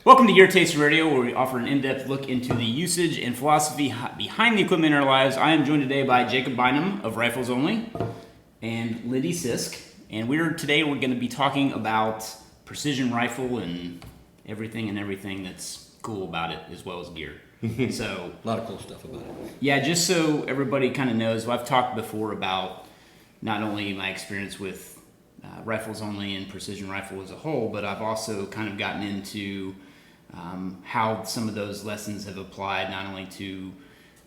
Welcome to Gear Taster Radio, where we offer an in-depth look into the usage and philosophy behind the equipment in our lives. I am joined today by Jacob Bynum of Rifles Only and Lindy Sisk. And today we're going to be talking about precision rifle and everything that's cool about it, as well as gear. So a lot of cool stuff about it. Yeah, just so everybody kind of knows, I've talked before about not only my experience with Rifles Only and precision rifle as a whole, but I've also kind of gotten into how some of those lessons have applied not only to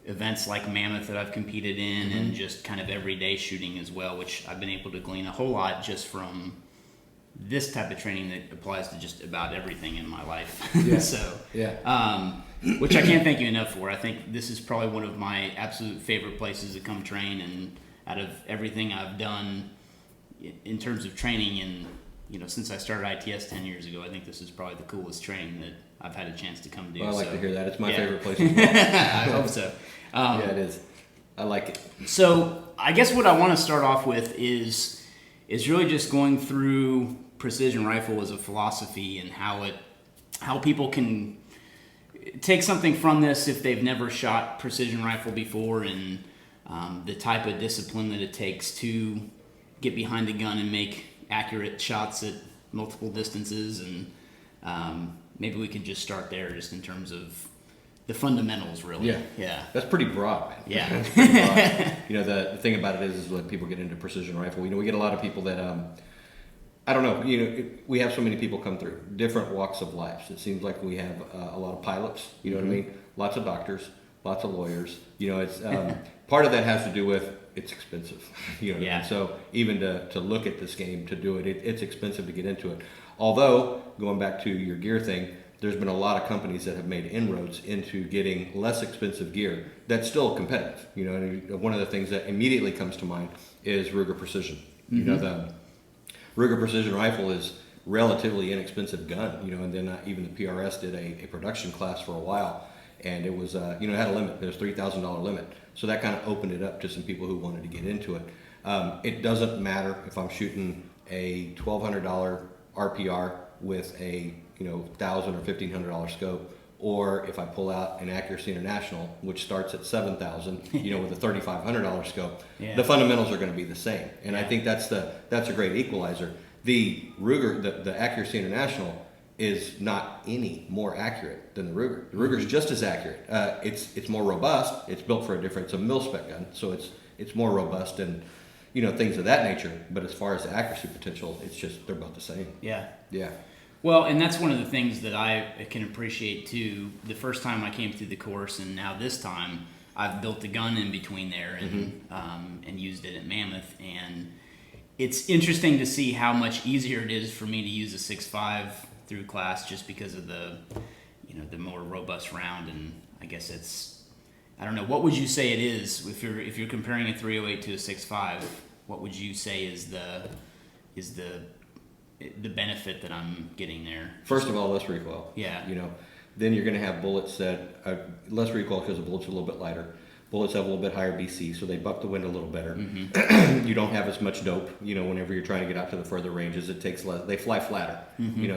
events like Mammoth that I've competed in and just kind of everyday shooting as well, which I've been able to glean a whole lot just from this type of training that applies to just about everything in my life. Yeah. Which I can't thank you enough for. I think this is probably one of my absolute favorite places to come train, and out of everything I've done in terms of training, and since I started ITS 10 years ago, I think this is probably the coolest training that I've had a chance to come do. Well, I like to hear that. It's my favorite place as well. I hope so. Yeah, it is. I like it. So I guess what I want to start off with is really just going through precision rifle as a philosophy and how people can take something from this if they've never shot precision rifle before, and the type of discipline that it takes to get behind the gun and make accurate shots at multiple distances, and maybe we could just start there, just in terms of the fundamentals, really. Yeah. That's pretty broad, man. Yeah. That's pretty broad. The thing about it is when people get into precision rifle, we get a lot of people that, I don't know, we have so many people come through different walks of life. It seems like we have a lot of pilots, you know what I mean? Lots of doctors, lots of lawyers. It's part of that has to do with it's expensive. You know what I mean? So even to look at this game, to do it, it's expensive to get into it. Although, going back to your gear thing, there's been a lot of companies that have made inroads into getting less expensive gear that's still competitive. And one of the things that immediately comes to mind is Ruger Precision. The Ruger Precision rifle is relatively inexpensive gun, and then even the PRS did a production class for a while, and it was, it had a limit. There's $3,000 limit. So that kind of opened it up to some people who wanted to get into it. It doesn't matter if I'm shooting a $1,200 RPR with a $1,000 or $1,500 scope, or if I pull out an Accuracy International, which starts at $7,000, with a $3,500 scope. The fundamentals are going to be the same, and I think that's a great equalizer. The Ruger, the Accuracy International, is not any more accurate than the Ruger. The Ruger's just as accurate. It's more robust. It's built for it's a mil-spec gun, so it's more robust and things of that nature. But as far as the accuracy potential, it's just they're both the same. Yeah. Well, and that's one of the things that I can appreciate too. The first time I came through the course, and now this time, I've built a gun in between there and used it at Mammoth, and it's interesting to see how much easier it is for me to use a 6.5 through class, just because of the more robust round. And I guess I don't know, what would you say it is if you're comparing a 308 to a 6.5? What would you say is the benefit that I'm getting there? First of all, less recoil. Yeah. Then you're going to have bullets that are less recoil because the bullets are a little bit lighter. Bullets have a little bit higher BC, so they buck the wind a little better. You don't have as much dope, whenever you're trying to get out to the further ranges. It takes less. They fly flatter,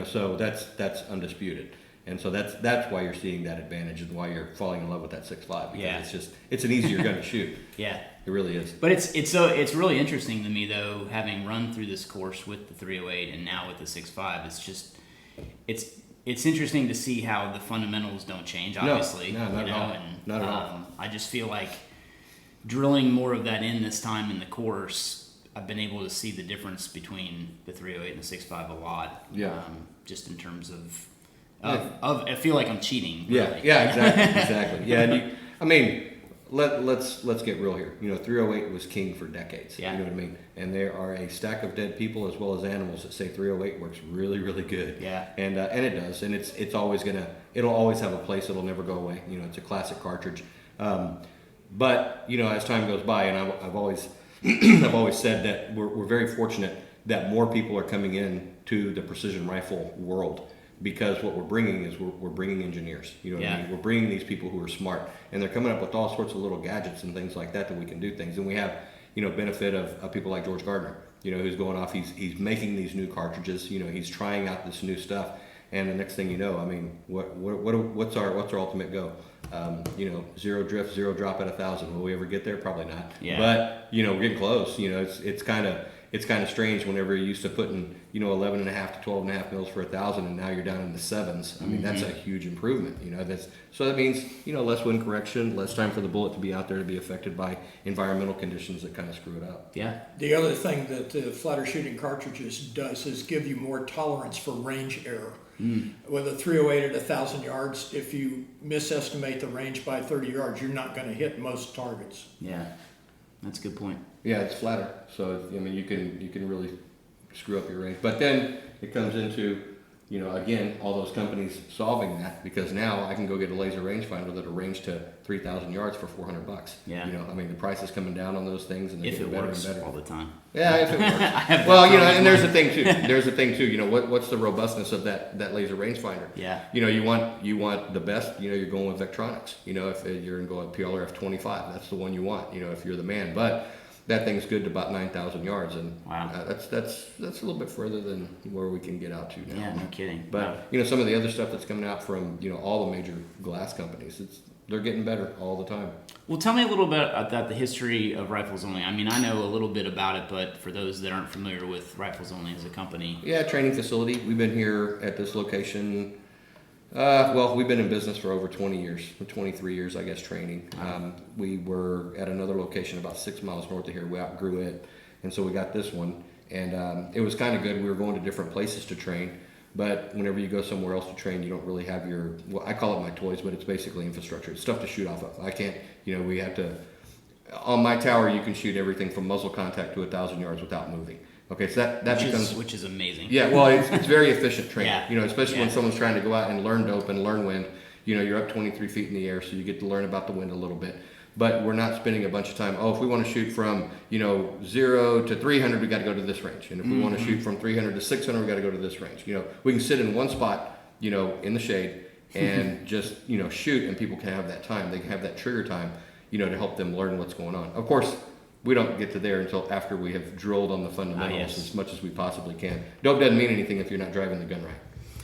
so that's undisputed. And so that's why you're seeing that advantage, and why you're falling in love with that 6.5. Because it's an easier gun to shoot. Yeah. It really is. But it's really interesting to me, though, having run through this course with the 308 and now with the 6.5. It's interesting to see how the fundamentals don't change, obviously. No, not at all. Not at all. I just feel like drilling more of that in this time in the course, I've been able to see the difference between the 308 and the 6.5 a lot. Yeah. Just in terms of I feel like I'm cheating. Really. Yeah, exactly. Yeah, and let's get real here. 308 was king for decades. Yeah. You know what I mean? And there are a stack of dead people as well as animals that say 308 works really, really good. Yeah. And it does, and it'll always have a place. It'll never go away. It's a classic cartridge. But as time goes by, and I've always said that we're very fortunate that more people are coming in to the precision rifle world. Because what we're bringing is we're bringing engineers. What I mean? We're bringing these people who are smart, and they're coming up with all sorts of little gadgets and things like that we can do things. And we have, benefit of people like George Gardner, who's going off. He's making these new cartridges. He's trying out this new stuff, And the next thing you know, I mean, what's our ultimate goal? You know, 0 drift, 0 drop at 1,000. Will we ever get there? Probably not. Yeah. But you know, we're getting close. You know, it's kind of strange whenever you're used to putting 11.5 to 12.5 mils for 1,000, and now you're down in the 7s. I mean, that's a huge improvement. You know, so that means less wind correction, less time for the bullet to be out there to be affected by environmental conditions that kind of screw it up. Yeah. The other thing that the flatter shooting cartridges does is give you more tolerance for range error. With a 308 at 1,000 yards, if you misestimate the range by 30 yards, you're not going to hit most targets. Yeah. That's a good point. Yeah, it's flatter, so I mean you can really screw up your range. But then it comes into again all those companies solving that, because now I can go get a laser rangefinder that'll range to 3,000 yards for $400. Yeah. I mean the price is coming down on those things, and they're If getting it better works and better all the time. Yeah, if it works. Well, and there's a thing too. What's the robustness of that laser rangefinder? Yeah. You want the best. You're going with Vectronics. If you're going PLRF 25, that's the one you want. If you're the man. But that thing's good to about 9,000 yards, and wow. That's a little bit further than where we can get out to now. Yeah, no kidding. But some of the other stuff that's coming out from all the major glass companies, they're getting better all the time. Well, tell me a little bit about the history of Rifles Only. I mean, I know a little bit about it, but for those that aren't familiar with Rifles Only as a company. Yeah, training facility. We've been here at this location. We've been in business for over 20 years, 23 years, I guess, training. We were at another location about 6 miles north of here. We outgrew it, and so we got this one. And it was kind of good. We were going to different places to train. But whenever you go somewhere else to train, you don't really have I call it my toys, but it's basically infrastructure. It's stuff to shoot off of. I can't, we have to, on my tower, you can shoot everything from muzzle contact to 1,000 yards without moving. Okay, so that becomes... Which is amazing. Yeah, well, it's very efficient training. Yeah. Especially when someone's trying to go out and learn dope and learn wind. You're up 23 feet in the air, so you get to learn about the wind a little bit. But we're not spending a bunch of time, if we want to shoot from, 0 to 300, we got to go to this range. And if we want to shoot from 300 to 600, we got to go to this range. We can sit in one spot, in the shade and just, shoot, and people can have that time. They can have that trigger time, to help them learn what's going on. Of course, we don't get to there until after we have drilled on the fundamentals as much as we possibly can. Dope doesn't mean anything if you're not driving the gun right.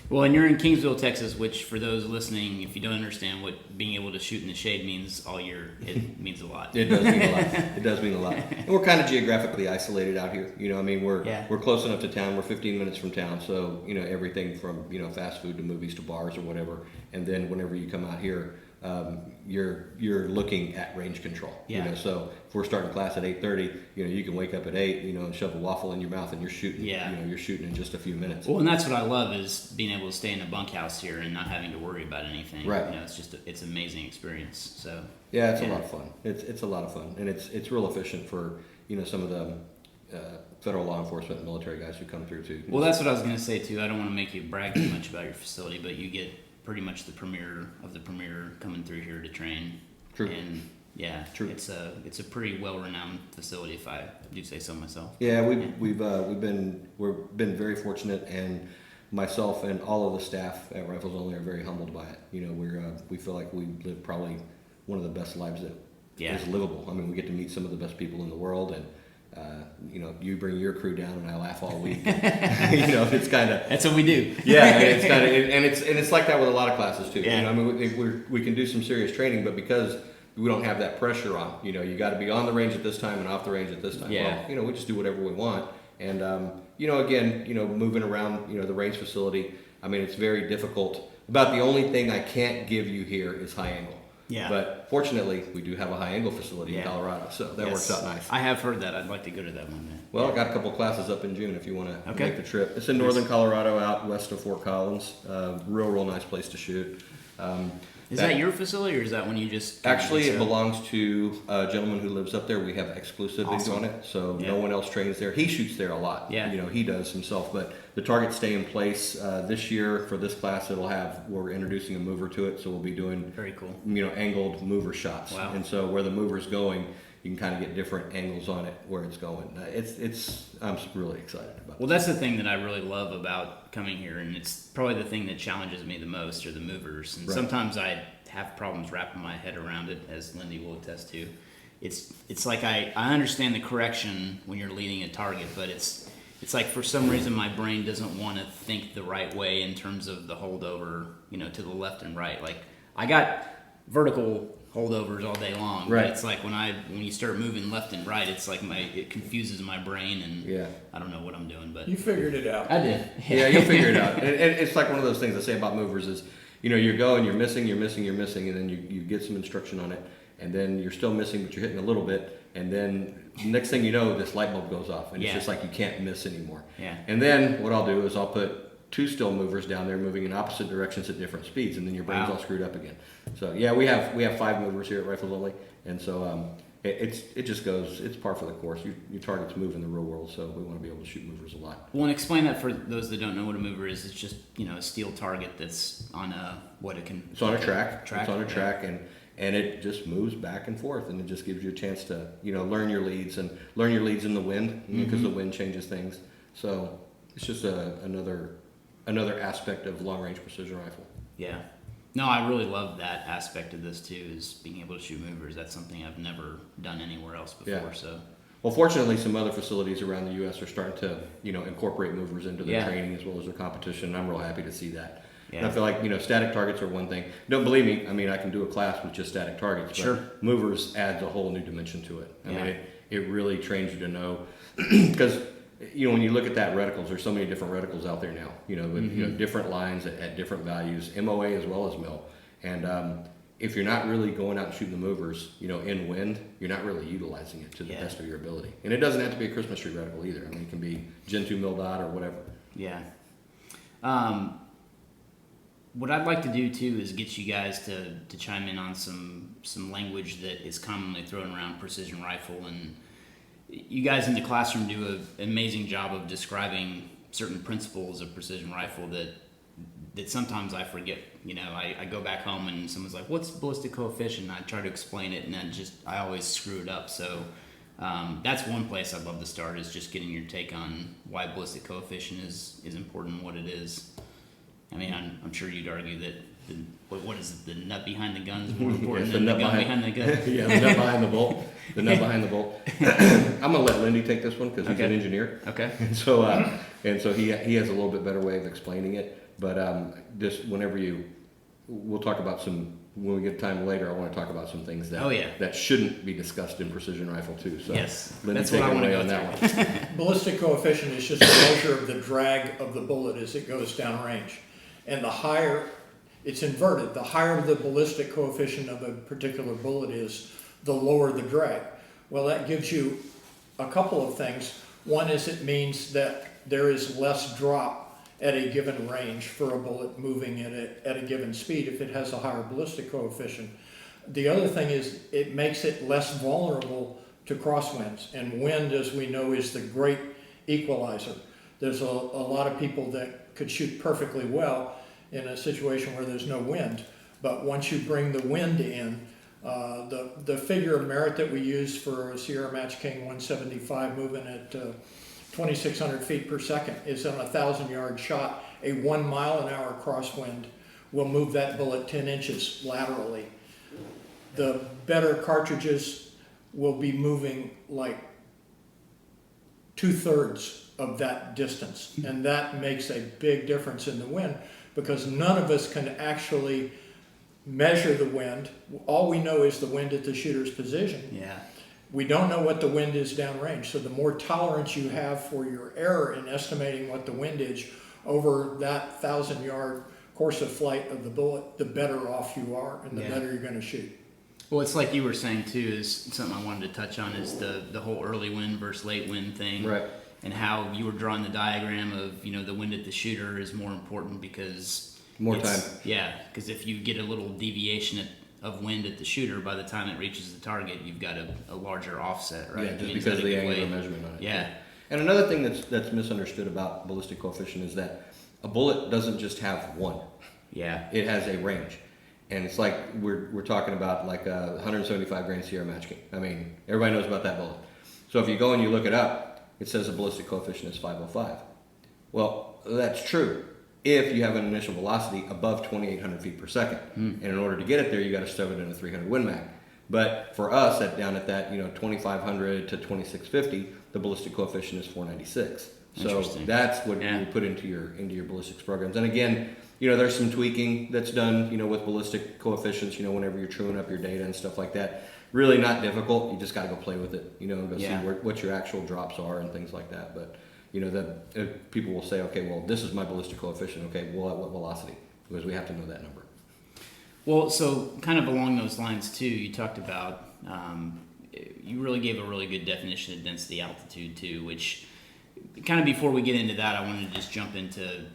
Well, and you're in Kingsville, Texas, which for those listening, if you don't understand what being able to shoot in the shade means all year, it means a lot. It does mean a lot. It does mean a lot. And we're kind of geographically isolated out here. We're close enough to town. We're 15 minutes from town, so everything from fast food to movies to bars or whatever. And then whenever you come out here, you're looking at range control. Yeah. So if we're starting class at 8:30, you can wake up at 8, and shove a waffle in your mouth, and you're shooting. Yeah. You're shooting in just a few minutes. Well, and that's what I love is being able to stay in a bunkhouse here and not having to worry about anything. Right. It's an amazing experience. So. Yeah, it's a lot of fun. It's a lot of fun, and it's real efficient for some of the federal law enforcement and military guys who come through too. Well, that's what I was going to say too. I don't want to make you brag too much about your facility, but you get pretty much the premier of the premier coming through here to train. True. And yeah, true. It's a pretty well-renowned facility, if I do say so myself. Yeah, we've been very fortunate, and myself and all of the staff at Rifles Only are very humbled by it. We feel like we live probably one of the best lives that is livable. I mean, we get to meet some of the best people in the world, and you bring your crew down, and I laugh all week. It's kind of that's what we do. Yeah, and it's kind of it's like that with a lot of classes too. Yeah. We can do some serious training, but because we don't have that pressure on, you got to be on the range at this time and off the range at this time. Yeah. Well, we just do whatever we want, and again, moving around, the range facility. I mean, it's very difficult. About the only thing I can't give you here is high angle. Yeah. But fortunately, we do have a high angle facility in Colorado, so that works out nice. I have heard that. I'd like to go to that one day. Well, I got a couple classes up in June if you want to Okay. make the trip. It's in northern Colorado, out west of Fort Collins. Real nice place to shoot. Is that your facility, or is that when you just... Actually, it belongs to a gentleman who lives up there. We have exclusivity on it, so no one else trains there. He shoots there a lot. Yeah. He does himself, but the targets stay in place. This year, for this class, we're introducing a mover to it, so we'll be doing very cool. Angled mover shots. Wow. And so where the mover's going, you can kind of get different angles on it where it's going. I'm really excited about it. Well, that's the thing that I really love about coming here, and it's probably the thing that challenges me the most are the movers. And sometimes I have problems wrapping my head around it, as Lindy will attest to. It's like I understand the correction when you're leading a target, but it's it's like for some reason my brain doesn't want to think the right way in terms of the holdover, to the left and right. Like I got vertical holdovers all day long, right? But it's like when you start moving left and right, it's like it confuses my brain, and I don't know what I'm doing. But you figured it out. I did. Yeah, you'll figure it out. And it's like one of those things I say about movers is, you're going, you're missing, and then you get some instruction on it, and then you're still missing, but you're hitting a little bit, and then next thing you know, this light bulb goes off, and it's just like you can't miss anymore. Yeah. And then what I'll do is I'll put 2 still movers down there moving in opposite directions at different speeds, and then your brain's all screwed up again. So yeah, we have 5 movers here at Rifles Only, and so it just goes, it's par for the course. Your targets move in the real world, so we want to be able to shoot movers a lot. Well, and explain that for those that don't know what a mover is. It's just a steel target that's on It's on a track. It's on a yeah. track, and it just moves back and forth, and it just gives you a chance to learn your leads in the wind, because the wind changes things. So it's just another aspect of long range precision rifle. Yeah. No, I really love that aspect of this too, is being able to shoot movers. That's something I've never done anywhere else before. Yeah. So, well, fortunately, some other facilities around the U.S. are starting to incorporate movers into their training as well as their competition. And I'm real happy to see that. Yeah. And I feel like static targets are one thing. Don't believe me. I mean, I can do a class with just static targets. Sure. But movers adds a whole new dimension to it. I Yeah. mean, it really trains you to know, because when you look at that reticles, there's so many different reticles out there now. With different lines at different values, MOA as well as mil. And if you're not really going out and shooting the movers, in wind, you're not really utilizing it to the best of your ability. And it doesn't have to be a Christmas tree reticle either. I mean, it can be Gen 2 mil dot or whatever. Yeah. What I'd like to do too is get you guys to chime in on some language that is commonly thrown around precision rifle, and you guys in the classroom do an amazing job of describing certain principles of precision rifle that sometimes I forget. I go back home and someone's like, "What's ballistic coefficient?" And I try to explain it, and I always screw it up. So that's one place I'd love to start, is just getting your take on why ballistic coefficient is important and what it is. I mean, I'm sure you'd argue that what is it, the nut behind the gun is more important than the gun behind the gun. Yeah, the nut behind the bolt. The nut behind the bolt. I'm gonna let Lindy take this one because he's an engineer. Okay. And so he has a little bit better way of explaining it. But just we'll talk about when we get time later. I want to talk about some things that shouldn't be discussed in precision rifle too. So yes, Lindy, take it away on that one. Ballistic coefficient is just a measure of the drag of the bullet as it goes downrange. And the higher, it's inverted, the higher the ballistic coefficient of a particular bullet is, the lower the drag. Well, that gives you a couple of things. One is it means that there is less drop at a given range for a bullet moving at a given speed if it has a higher ballistic coefficient. The other thing is it makes it less vulnerable to crosswinds. And wind, as we know, is the great equalizer. There's a lot of people that could shoot perfectly well in a situation where there's no wind. But once you bring the wind in, the figure of merit that we use for a Sierra Match King 175 moving at 2,600 feet per second is on a 1,000-yard shot. A 1 mile an hour crosswind will move that bullet 10 inches laterally. The better cartridges will be moving like 2/3 of that distance, and that makes a big difference in the wind, because none of us can actually measure the wind. All we know is the wind at the shooter's position. Yeah. We don't know what the wind is downrange, so the more tolerance you have for your error in estimating what the wind is over that 1,000-yard course of flight of the bullet, the better off you are and the better you're going to shoot. Well, it's like you were saying too, is something I wanted to touch on, is the whole early wind versus late wind thing. Right. And how you were drawing the diagram of, the wind at the shooter is more important because more time. Yeah, because if you get a little deviation of wind at the shooter, by the time it reaches the target, you've got a larger offset, right? Yeah, just because of the angular measurement on it. Yeah. And another thing that's misunderstood about ballistic coefficient is that a bullet doesn't just have one. Yeah. It has a range. And it's like we're talking about like a 175 grain Sierra Match King. I mean, everybody knows about that bullet. So if you go and you look it up, it says the ballistic coefficient is 505. Well, that's true if you have an initial velocity above 2,800 feet per second. And in order to get it there, you got to shove it in a 300 Win Mag. But for us, down at that 2,500 to 2,650, the ballistic coefficient is 496. So Interesting. that's what Yeah. you put into your ballistics programs. And again, there's some tweaking that's done, with ballistic coefficients, whenever you're truing up your data and stuff like that. Really not difficult. You just got to go play with it, and go see what your actual drops are and things like that. But, people will say, okay, well, this is my ballistic coefficient. Okay, well, at what velocity? Because we have to know that number. Well, so kind of along those lines too, you talked about, you really gave a really good definition of density altitude too, which kind of before we get into that, I wanted to just jump into,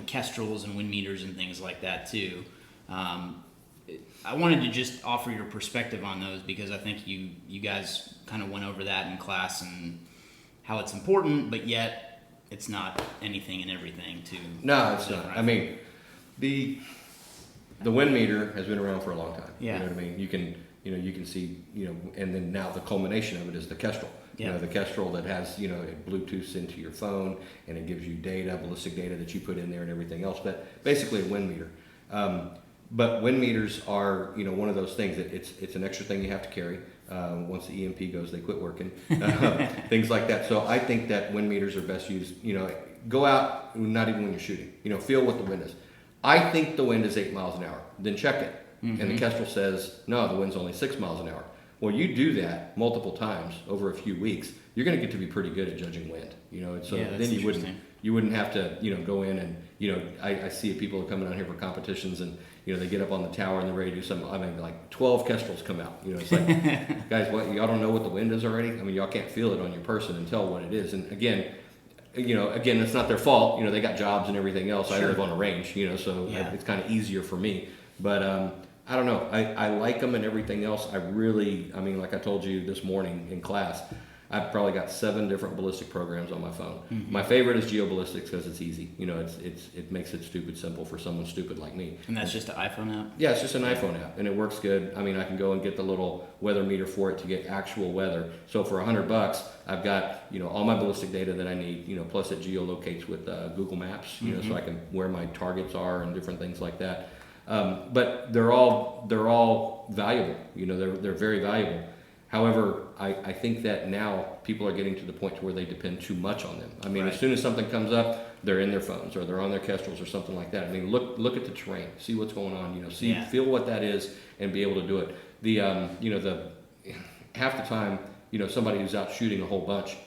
Kestrels and wind meters and things like that too. I wanted to just offer your perspective on those because I think you guys kind of went over that in class and how it's important, but yet it's not anything and everything to. No, it's not. Rifle. I mean, the wind meter has been around for a long time. Yeah. You know what I mean? You can see, and then now the culmination of it is the Kestrel. Yeah. The Kestrel that has, it Bluetooths into your phone and it gives you data, ballistic data that you put in there and everything else. But basically a wind meter. But wind meters are, one of those things that it's an extra thing you have to carry. Once the EMP goes, they quit working. Things like that. So I think that wind meters are best used, go out, not even when you're shooting, feel what the wind is. I think the wind is 8 miles an hour. Then check it. And the Kestrel says, no, the wind's only 6 miles an hour. Well, you do that multiple times over a few weeks, you're going to get to be pretty good at judging wind. And so then you wouldn't have to, go in and, I see people coming out here for competitions and, they get up on the tower and they're ready to do something. I mean, like 12 Kestrels come out. It's like, guys, what, y'all don't know what the wind is already? I mean, y'all can't feel it on your person and tell what it is. And again, it's not their fault. They got jobs and everything else. Sure. I live on a range, so it's kind of easier for me. But I don't know. I like them and everything else. Like I told you this morning in class, I've probably got 7 different ballistic programs on my phone. Mm-hmm. My favorite is Ballistics because it's easy. It makes it stupid simple for someone stupid like me. And that's just an iPhone app? Yeah, it's just an iPhone app, and it works good. I can go and get the little weather meter for it to get actual weather. So for $100, I've got all my ballistic data that I need. Plus it geolocates with Google Maps. So I can where my targets are and different things like that. But they're all valuable. They're very valuable. However, I think that now people are getting to the point to where they depend too much on them. As soon as something comes up, they're in their phones or they're on their Kestrels or something like that. Look at the terrain, see what's going on. Feel what that is, and be able to do it. The half the time, somebody who's out shooting a whole bunch,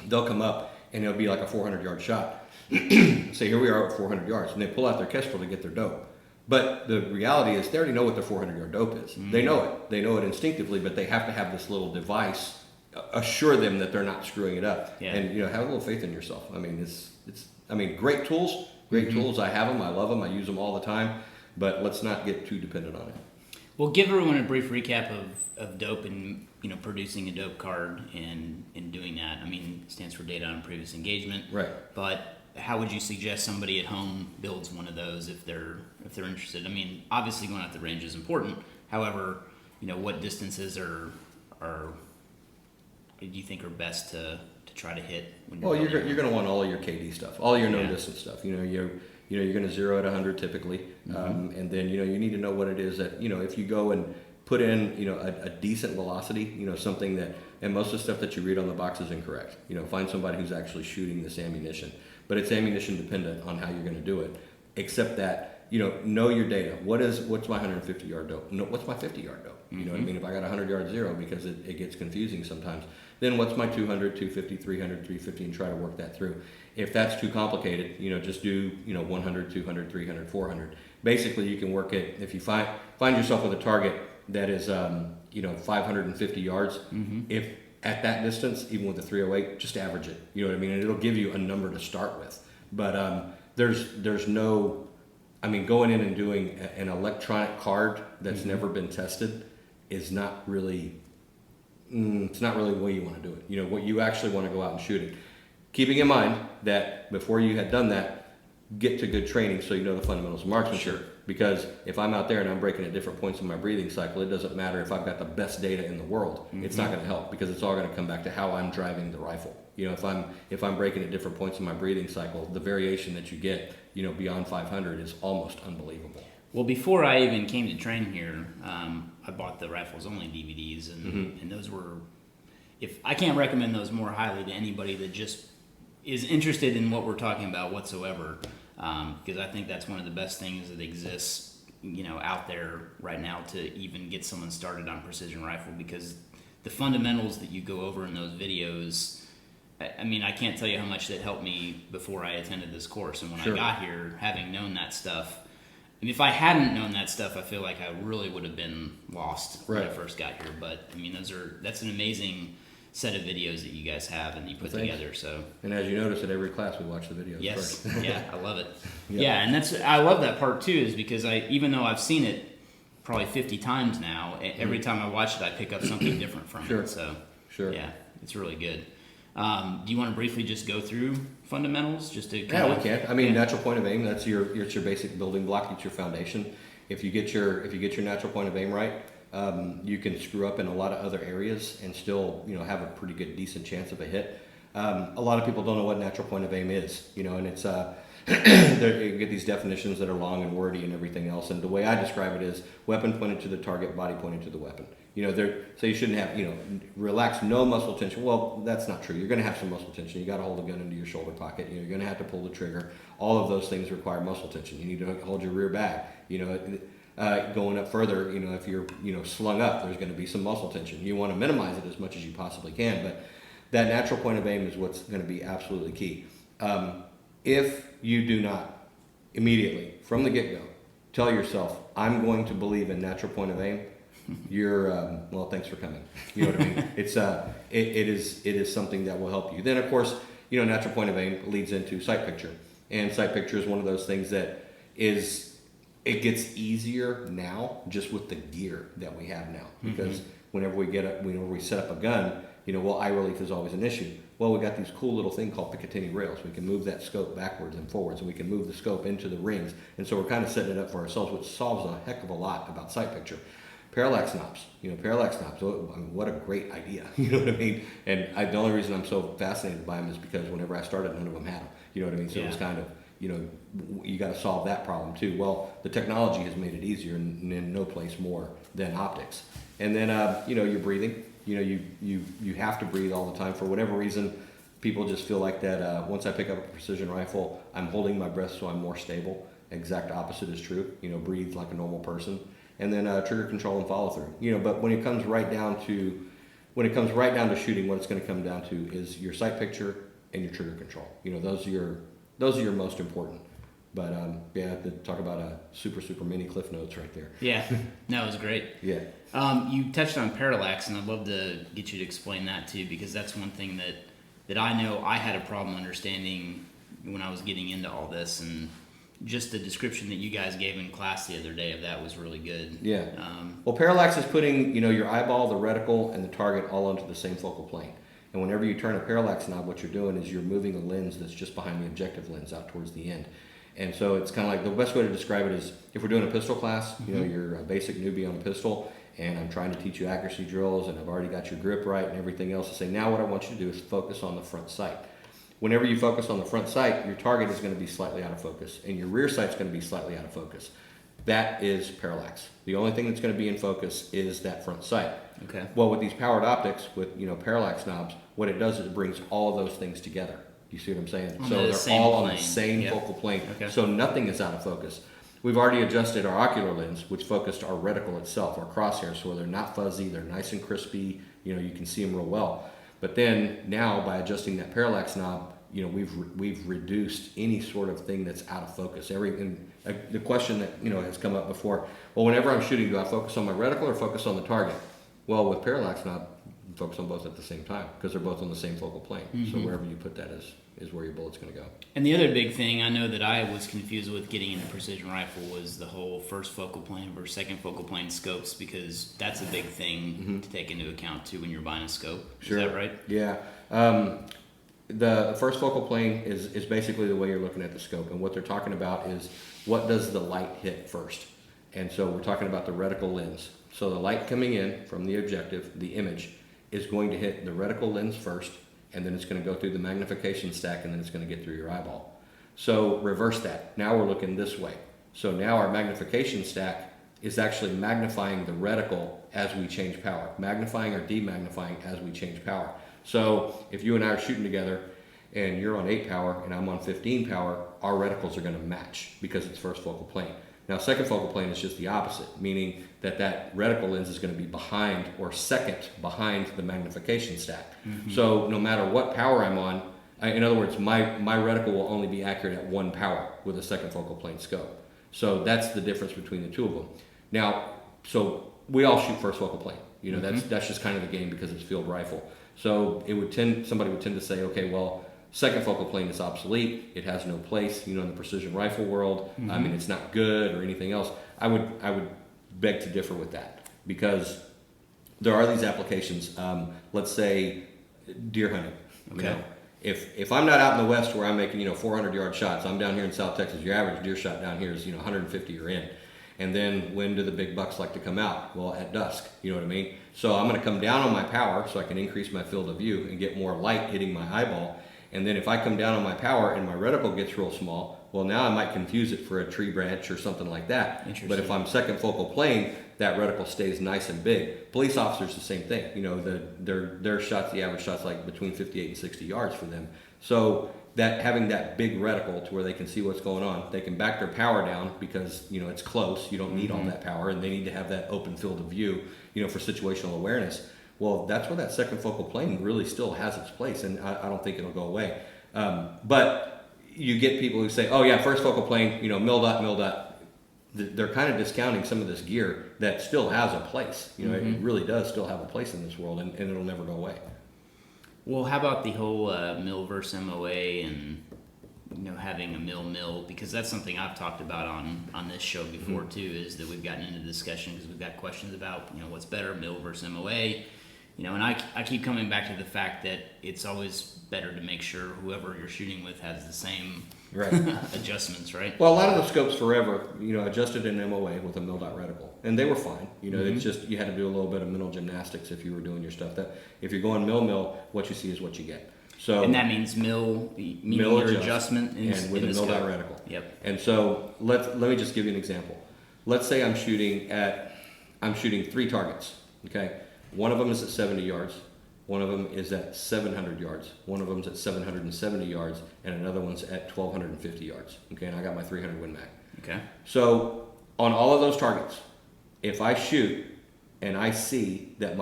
they'll come up and it'll be like a 400-yard shot. Say, here we are at 400 yards, and they pull out their Kestrel to get their dope. But the reality is they already know what their 400-yard dope is. Mm-hmm. They know it. They know it instinctively, but they have to have this little device assure them that they're not screwing it up. Yeah. And, have a little faith in yourself. Great tools. Great tools. I have them. I love them. I use them all the time. But let's not get too dependent on it. Well, give everyone a brief recap of dope and, producing a dope card and doing that. It stands for data on previous engagement. Right. But how would you suggest somebody at home builds one of those if they're interested? Obviously going out the range is important. However, what distances are do you think are best to try to hit? When you're going to want all of your KD stuff, all your known distance stuff. You're going to zero at 100 typically, and then you need to know what it is that if you go and put in a decent velocity, something that, and most of the stuff that you read on the box is incorrect. Find somebody who's actually shooting this ammunition. But it's ammunition dependent on how you're going to do it. Except that, know your data. What's my 150-yard dope? No, what's my 50-yard dope? You know what I mean? If I got 100-yard zero, because it gets confusing sometimes, then what's my 200, 250, 300, 350, and try to work that through. If that's too complicated, just do, 100, 200, 300, 400. Basically, you can work it, if you find yourself with a target that is, 550 yards, if at that distance, even with the 308, just average it. You know what I mean? And it'll give you a number to start with. But there's no, going in and doing an electronic card that's never been tested is not really, it's not really the way you want to do it. What you actually want to go out and shoot it. Keeping in mind that before you had done that, get to good training so you know the fundamentals of marksmanship. Sure. Because if I'm out there and I'm breaking at different points in my breathing cycle, it doesn't matter if I've got the best data in the world. It's not going to help because it's all going to come back to how I'm driving the rifle. If I'm breaking at different points in my breathing cycle, the variation that you get, beyond 500 is almost unbelievable. Well, before I even came to train here, I bought the Rifles Only DVDs, and those were, if I can't recommend those more highly to anybody that just is interested in what we're talking about whatsoever, because I think that's one of the best things that exists, out there right now to even get someone started on precision rifle, because the fundamentals that you go over in those videos, I mean, I can't tell you how much that helped me before I attended this course. And when I got here, having known that stuff, and if I hadn't known that stuff, I feel like I really would have been lost when I first got here. But I mean, that's an amazing set of videos that you guys have and you put together. So, and as you notice, at every class we watch the videos. Yes, first. yeah, I love it. Yeah, and I love that part too, is because even though I've seen it probably 50 times now, every time I watch it, I pick up something different from it. So, yeah, it's really good. Do you want to briefly just go through fundamentals, just to? Yeah, we can. I mean, natural point of aim. That's your basic building block. It's your foundation. If you get your natural point of aim right, you can screw up in a lot of other areas and still, have a pretty good, decent chance of a hit. A lot of people don't know what natural point of aim is, and it's you get these definitions that are long and wordy and everything else. And the way I describe it is weapon pointed to the target, body pointed to the weapon. So you shouldn't have, relax, no muscle tension. Well, that's not true. You're going to have some muscle tension. You got to hold the gun into your shoulder pocket. You're going to have to pull the trigger. All of those things require muscle tension. You need to hold your rear back. Going up further, if you're, slung up, there's going to be some muscle tension. You want to minimize it as much as you possibly can, but that natural point of aim is what's going to be absolutely key. If you do not immediately, from the get-go, tell yourself, I'm going to believe in natural point of aim, you're, well, thanks for coming. You know what I mean? It's, it is something that will help you. Then, of course, natural point of aim leads into sight picture. And sight picture is one of those things that it gets easier now just with the gear that we have now. Because whenever we set up a gun, eye relief is always an issue. Well, we got these cool little thing called Picatinny rails. We can move that scope backwards and forwards, and we can move the scope into the rings. And so we're kind of setting it up for ourselves, which solves a heck of a lot about sight picture. Parallax knobs, what a great idea, you know what I mean? And the only reason I'm so fascinated by them is because whenever I started, none of them had them, you know what I mean? So it was kind of, you got to solve that problem too. Well, the technology has made it easier, and in no place more than optics. And then, your breathing, you have to breathe all the time. For whatever reason, people just feel like that once I pick up a precision rifle, I'm holding my breath so I'm more stable. Exact opposite is true, breathe like a normal person. And then trigger control and follow through. But when it comes right down to shooting, what it's going to come down to is your sight picture and your trigger control. Those are your most important. But to talk about a super mini cliff notes right there. Yeah, no, it was great. Yeah. You touched on parallax, and I'd love to get you to explain that too, because that's one thing that I know I had a problem understanding when I was getting into all this, and just the description that you guys gave in class the other day of that was really good. Yeah. Well, parallax is putting, your eyeball, the reticle, and the target all onto the same focal plane. And whenever you turn a parallax knob, what you're doing is you're moving the lens that's just behind the objective lens out towards the end. And so it's kind of like, the best way to describe it is, if we're doing a pistol class, you're a basic newbie on a pistol, and I'm trying to teach you accuracy drills, and I've already got your grip right and everything else, to say, now what I want you to do is focus on the front sight. Whenever you focus on the front sight, your target is going to be slightly out of focus, and your rear sight's going to be slightly out of focus. That is parallax. The only thing that's going to be in focus is that front sight. Okay. Well, with these powered optics, with parallax knobs, what it does is it brings all of those things together. You see what I'm saying? So they're all on the same focal plane. Okay. So nothing is out of focus. We've already adjusted our ocular lens, which focused our reticle itself, our crosshairs, so they're not fuzzy, they're nice and crispy. You can see them real well. But then now, by adjusting that parallax knob, we've reduced any sort of thing that's out of focus. The question that has come up before, well, whenever I'm shooting, do I focus on my reticle or focus on the target? Well, with parallax knob, you focus on both at the same time because they're both on the same focal plane. So wherever you put that is where your bullet's going to go. And the other big thing I know that I was confused with getting into precision rifle was the whole first focal plane versus second focal plane scopes, because that's a big thing to take into account too when you're buying a scope. Sure. Is that right? Yeah. The first focal plane is basically the way you're looking at the scope, and what they're talking about is what does the light hit first. And so we're talking about the reticle lens. So the light coming in from the objective, the image, is going to hit the reticle lens first, and then it's going to go through the magnification stack, and then it's going to get through your eyeball. So reverse that. Now we're looking this way. So now our magnification stack is actually magnifying the reticle as we change power, magnifying or demagnifying as we change power. So if you and I are shooting together, and you're on 8 power and I'm on 15 power, our reticles are going to match because it's first focal plane. Now, second focal plane is just the opposite, meaning that that reticle lens is going to be behind or second behind the magnification stack. So no matter what power I'm on, in other words, my reticle will only be accurate at 1 power with a second focal plane scope. So that's the difference between the two of them. Now, so we all shoot first focal plane. You know, that's just kind of the game because it's field rifle. So somebody would tend to say, okay, well, second focal plane is obsolete. It has no place, you know, in the precision rifle world. I mean, it's not good or anything else. I would beg to differ with that because there are these applications. Let's say deer hunting. Okay. You know, if I'm not out in the West where I'm making 400-yard shots, I'm down here in South Texas. Your average deer shot down here is 150 or in. And then when do the big bucks like to come out? Well, at dusk, you know what I mean? So I'm going to come down on my power so I can increase my field of view and get more light hitting my eyeball. And then if I come down on my power and my reticle gets real small, well, now I might confuse it for a tree branch or something like that. But if I'm second focal plane, that reticle stays nice and big. Police officers, the same thing. You know, their shots, the average shot's like between 58 and 60 yards for them. So that having that big reticle to where they can see what's going on, they can back their power down because, it's close. You don't need all that power, and they need to have that open field of view, for situational awareness. Well, that's where that second focal plane really still has its place, and I don't think it'll go away. But you get people who say, oh yeah, first focal plane, mil dot. They're kind of discounting some of this gear that still has a place. It really does still have a place in this world, and it'll never go away. Well, how about the whole mil versus MOA and having a mil because that's something I've talked about on this show before too. Is that we've gotten into discussion because we've got questions about what's better, mil versus MOA. And I keep coming back to the fact that it's always better to make sure whoever you're shooting with has the same adjustments, right? Well, a lot of the scopes forever, adjusted in MOA with a mil dot reticle, and they were fine. It's just you had to do a little bit of mental gymnastics if you were doing your stuff. That if you're going mil, what you see is what you get. So and that means mil your adjustment and with a mil dot reticle. Yep. And so let me just give you an example. Let's say I'm shooting 3 targets. Okay. One of them is at 70 yards, one of them is at 700 yards, one of them is at 770 yards, and another one's at 1,250 yards. Okay, and I got my 300 Win Mag. Okay. So on all of those targets, if I shoot and I see that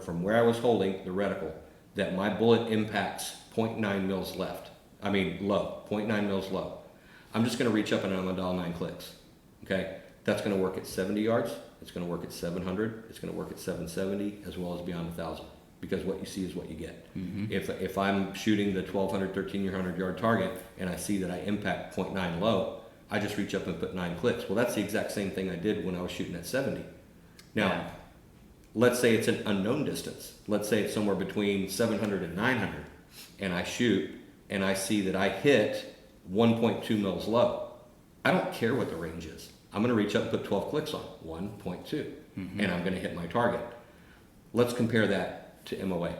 from where I was holding the reticle, that my bullet impacts 0.9 mils left, low, 0.9 mils low, I'm just going to reach up and I'm going to dial 9 clicks. Okay, that's going to work at 70 yards. It's going to work at 700. It's going to work at 770 as well as beyond 1,000 because what you see is what you get. If I'm shooting the 1,200, 1,300 yard target and I see that I impact 0.9 low, I just reach up and put 9 clicks. Well, that's the exact same thing I did when I was shooting at 70. Now, let's say it's an unknown distance. Let's say it's somewhere between 700 and 900, and I shoot and I see that I hit 1.2 mils low. I don't care what the range is. I'm going to reach up and put 12 clicks on 1.2, and I'm going to hit my target. Let's compare that to MOA.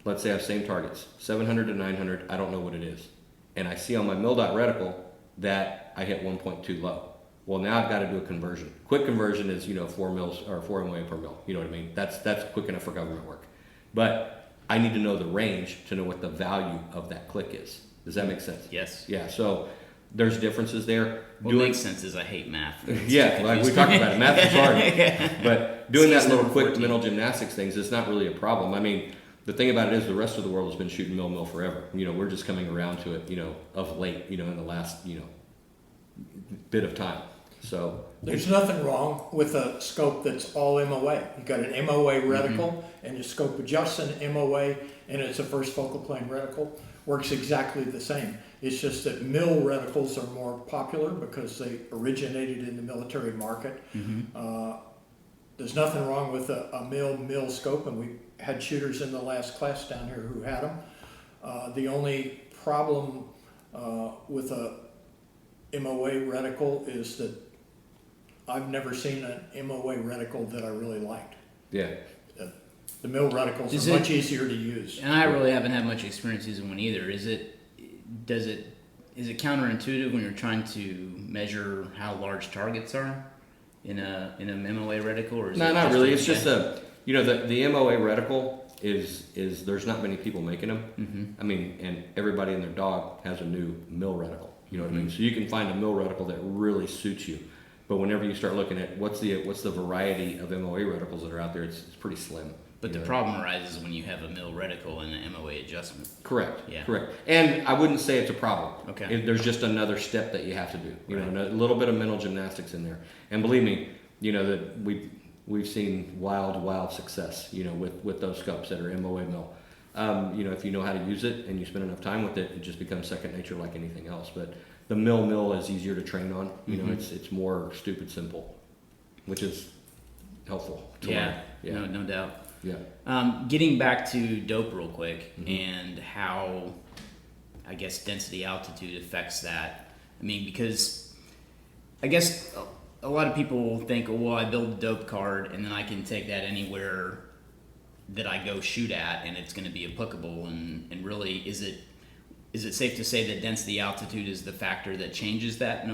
Let's say I have same targets, 700 to 900. I don't know what it is, and I see on my mil dot reticle that I hit 1.2 low. Well, now I've got to do a conversion. Quick conversion is 4 mils or 4 MOA per mil. You know what I mean? That's quick enough for government work. But I need to know the range to know what the value of that click is. Does that make sense? Yes. Yeah. So there's differences there. What makes sense is I hate math. Yeah, like we talked about it. Math is hard. But doing that little quick mental gymnastics things is not really a problem. The thing about it is the rest of the world has been shooting mil for forever. We're just coming around to it, of late, in the last, bit of time. So there's nothing wrong with a scope that's all MOA. You got an MOA reticle and your scope adjusts an MOA and it's a first focal plane reticle. Works exactly the same. It's just that mil reticles are more popular because they originated in the military market. There's nothing wrong with a mil scope, and we had shooters in the last class down here who had them. The only problem with a MOA reticle is that I've never seen an MOA reticle that I really liked. Yeah. The mil reticles are much easier to use. And I really haven't had much experience using one either. Is it counterintuitive when you're trying to measure how large targets are in a MOA reticle, or is no, it not really. It's just the MOA reticle is there's not many people making them. Mm-hmm. I mean, and everybody and their dog has a new mill reticle. You know what I mean? So you can find a mill reticle that really suits you. But whenever you start looking at what's the variety of MOA reticles that are out there, it's pretty slim. But the problem arises when you have a mill reticle and an MOA adjustment. Correct. Yeah. Correct. And I wouldn't say it's a problem. Okay. There's just another step that you have to do. You Right. know, a little bit of mental gymnastics in there. And believe me, you know that we've seen wild success. You know, with those scopes that are MOA mill. You know, if you know how to use it and you spend enough time with it, it just becomes second nature like anything else. But the mill is easier to train on. You know, it's more stupid simple, which is helpful to learn. Yeah. No doubt. Yeah. Getting back to dope real quick and how, I guess, density altitude affects that. I mean, because I guess a lot of people think, oh, well, I build a dope card and then I can take that anywhere that I go shoot at and it's going to be applicable. And really, is it safe to say that density altitude is the factor that changes that?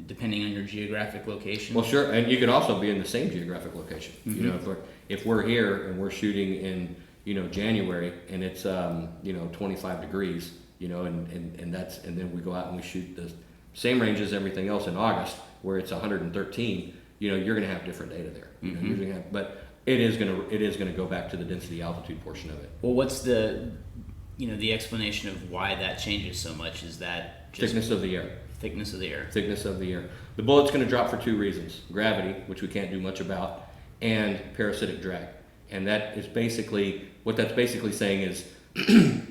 Depending on your geographic location? Well, sure, and you could also be in the same geographic location. You know, if we're here and we're shooting in, you know, January and it's you know, 25 degrees, you know, and then we go out and we shoot the same range as everything else in August where it's 113, you know, you're going to have different data there. You know, you're gonna have, but it is going to go back to the density altitude portion of it. Well, what's the explanation of why that changes so much? Is that just Thickness of the air. thickness of the air? Thickness of the air. The bullet's going to drop for two reasons: gravity, which we can't do much about, and parasitic drag. And that is basically what that's basically saying is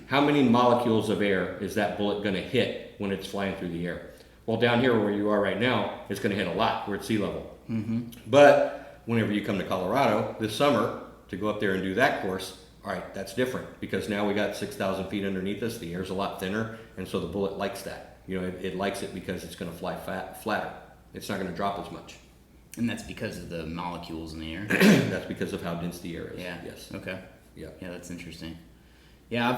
how many molecules of air is that bullet going to hit when it's flying through the air? Well, down here where you are right now, it's going to hit a lot. We're at sea level. But whenever you come to Colorado this summer to go up there and do that course, all right, that's different because now we got 6,000 feet underneath us. The air's a lot thinner, and so the bullet likes that. You know, it likes it because it's going to fly flatter. It's not going to drop as much. And that's because of the molecules in the air? That's because of how dense the air is. Yeah. Yes. Okay. Yeah. Yeah, that's interesting. Yeah,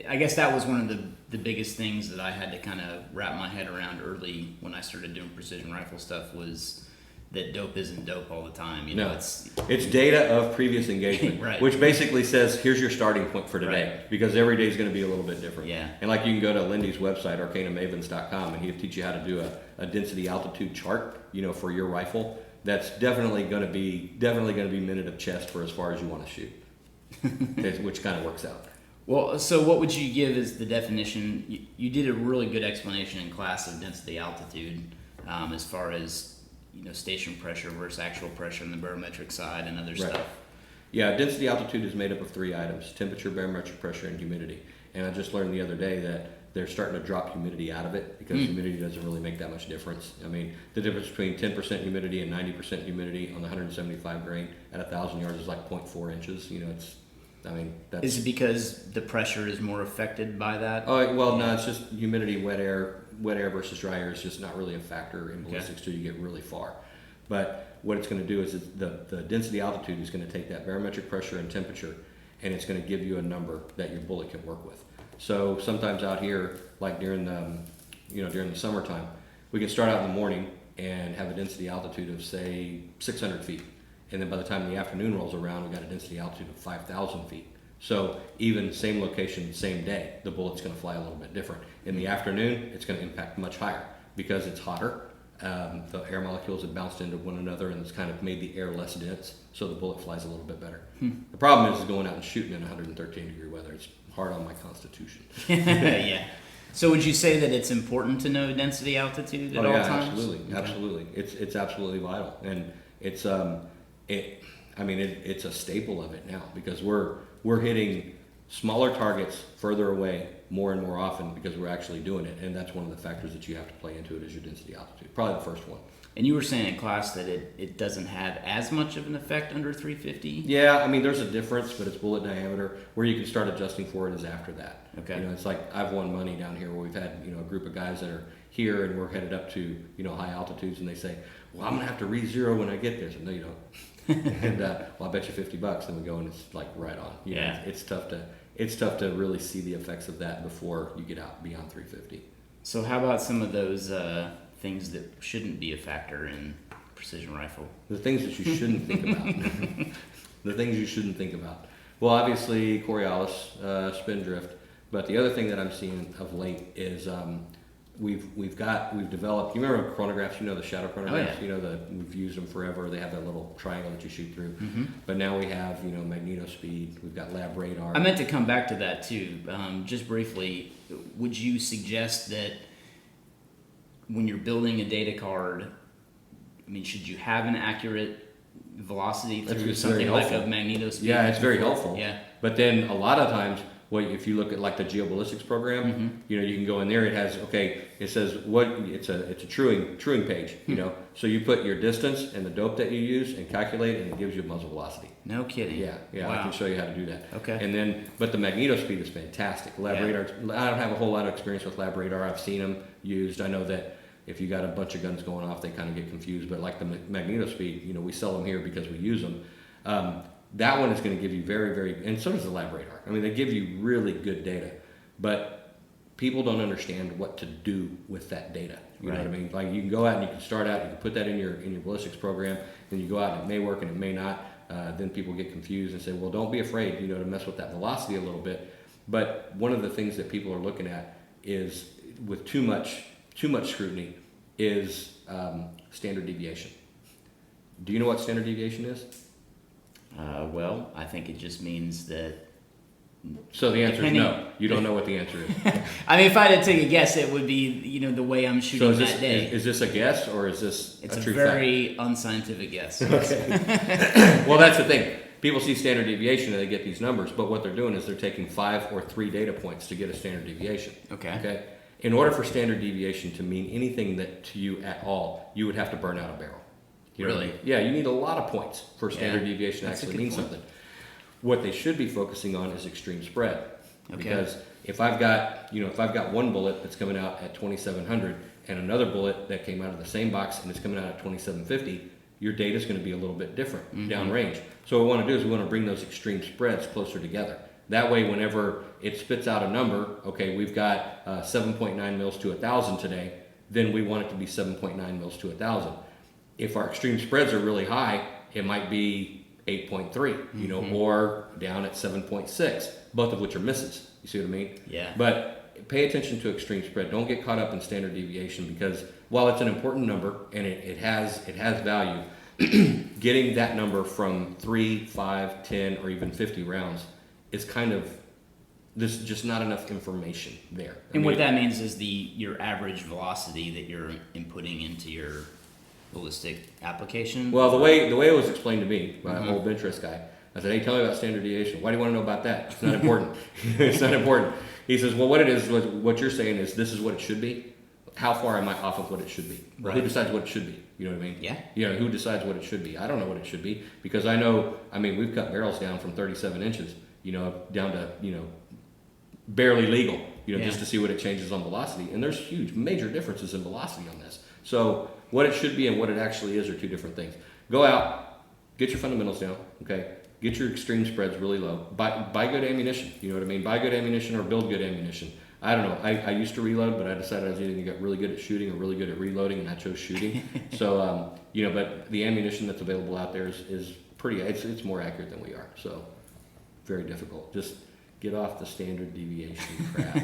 I guess that was one of the biggest things that I had to kind of wrap my head around early when I started doing precision rifle stuff was that dope isn't dope all the time. You know, it's data of previous engagement, Right. which basically says here's your starting point for today, Right. because every day is going to be a little bit different. Yeah. And like you can go to Lindy's website, arcanamavens.com, and he'll teach you how to do a density altitude chart, you know, for your rifle. That's definitely going to be minute of chest for as far as you want to shoot, which kind of works out. Well, so what would you give as the definition? You did a really good explanation in class of density altitude, as far as, you know, station pressure versus actual pressure on the barometric side and other Right. stuff. Yeah, density altitude is made up of three items: temperature, barometric pressure, and humidity. And I just learned the other day that they're starting to drop humidity out of it because humidity doesn't really make that much difference. I mean, the difference between 10% humidity and 90% humidity on the 175 grain at 1,000 yards is like 0.4 inches. You know, that's... Is it because the pressure is more affected by that? Oh, well, no, it's just humidity, wet air versus dry air is just not really a factor in ballistics till you get really far. But what it's going to do is the density altitude is going to take that barometric pressure and temperature, and it's going to give you a number that your bullet can work with. So sometimes out here, like during the summertime, we can start out in the morning and have a density altitude of say 600 feet. And then by the time the afternoon rolls around, we got a density altitude of 5,000 feet. So even same location, same day, the bullet's going to fly a little bit different. In the afternoon, it's going to impact much higher because it's hotter. The air molecules have bounced into one another and it's kind of made the air less dense, so the bullet flies a little bit better. The problem is going out and shooting in 113 degree weather. It's hard on my constitution. Yeah. So would you say that it's important to know density altitude at all times? Absolutely, Okay. absolutely. It's absolutely vital, and it's it's a staple of it now because we're hitting smaller targets further away more and more often because we're actually doing it, and that's one of the factors that you have to play into it is your density altitude. Probably the first one. And you were saying in class that it doesn't have as much of an effect under 350? Yeah, I mean there's a difference, but it's bullet diameter. Where you can start adjusting for it is after that. Okay. You know, it's like I've won money down here where we've had, you know, a group of guys that are here and we're headed up to, you know, high altitudes, and they say, well, I'm gonna have to re-zero when I get there. So no, you don't. And well, I'll bet you $50. Then we go and it's like right on. You know, Yeah. it's tough to really see the effects of that before you get out beyond 350. So how about some of those things that shouldn't be a factor in precision rifle? The things that you shouldn't think about. The things you shouldn't think about. Well, obviously Coriolis, spindrift, but the other thing that I'm seeing of late is we've developed. You remember chronographs? You know the shadow chronographs. Oh, yeah. You know we've used them forever. They have that little triangle that you shoot through. Mm-hmm. But now we have magneto speed. We've got lab radar. I meant to come back to that too. Just briefly, would you suggest that when you're building a data card, I mean, should you have an accurate velocity through It's something very like a helpful. magneto speed? Yeah, it's very helpful. Yeah. But then a lot of times, if you look at like the geoballistics program, Mm-hmm. you can go in there. It has it says it's a truing page. So you put your distance and the dope that you use and calculate, and it gives you a muzzle velocity. No kidding. Yeah, Wow. I can show you how to do that. Okay. And then, but the magneto speed is fantastic. Lab Yeah. radar. I don't have a whole lot of experience with lab radar. I've seen them used. I know that if you got a bunch of guns going off, they kind of get confused. But like the magneto speed, we sell them here because we use them. That one is going to give you very, very, and so does the lab radar. I mean, they give you really good data, but people don't understand what to do with that data. You know what I mean? Like you can go out and you can start out, you can put that in your ballistics program, then you go out and it may work and it may not. Then people get confused and say, well, don't be afraid, to mess with that velocity a little bit. But one of the things that people are looking at is with too much scrutiny is standard deviation. Do you know what standard deviation is? Well, I think it just means that. So the answer is Depending- no. You don't know what the answer is. I mean, if I had to take a guess, it would be the way I'm shooting So is that day. is this a guess or is this It's a a true very unscientific guess. Okay. Well, that's the thing. People see standard deviation and they get these numbers, but what they're doing is they're taking 5 or 3 data points to get a standard deviation. Okay. In order for standard deviation to mean anything that to you at all, you would have to burn out a barrel. You know what I Really? mean? Yeah, you need a lot of points for standard Yeah, deviation to that's a actually good mean point. something. What they should be focusing on is extreme spread. Okay. Because if I've got one bullet that's coming out at 2700 and another bullet that came out of the same box and it's coming out at 2750, your data is going to be a little bit different downrange. So what we want to do is we want to bring those extreme spreads closer together. That way, whenever it spits out a number, okay, we've got 7.9 mils to 1,000 today, then we want it to be 7.9 mils to 1,000. If our extreme spreads are really high, it might be 8.3, or down at 7.6, both of which are misses. You see what I mean? Yeah. But pay attention to extreme spread. Don't get caught up in standard deviation because while it's an important number and it has value, getting that number from 3, 5, 10, or even 50 rounds is kind of there's just not enough information there. And what that means is your average velocity that you're inputting into your ballistic application. Well, the way it was explained to me by a whole bench rest guy, I said, "Hey, tell me about standard deviation. Why do you want to know about that? It's not important. It's not important." He says, "Well, what it is, what you're saying is this is what it should be. How far am I off of what it should be? Right. Who decides what it should be? You know what I mean? Yeah. Who decides what it should be? I don't know what it should be because I know. I mean, we've cut barrels down from 37 inches, down to barely legal, just to see what it changes on velocity. And there's huge, major differences in velocity on this. So what it should be and what it actually is are two different things. Go out, get your fundamentals down, okay? Get your extreme spreads really low. Buy good ammunition, you know what I mean? Buy good ammunition or build good ammunition. I don't know. I used to reload, but I decided I was either going to get really good at shooting or really good at reloading, and I chose shooting. So, but the ammunition that's available out there is pretty, it's more accurate than we are. So, very difficult. Just get off the standard deviation crap.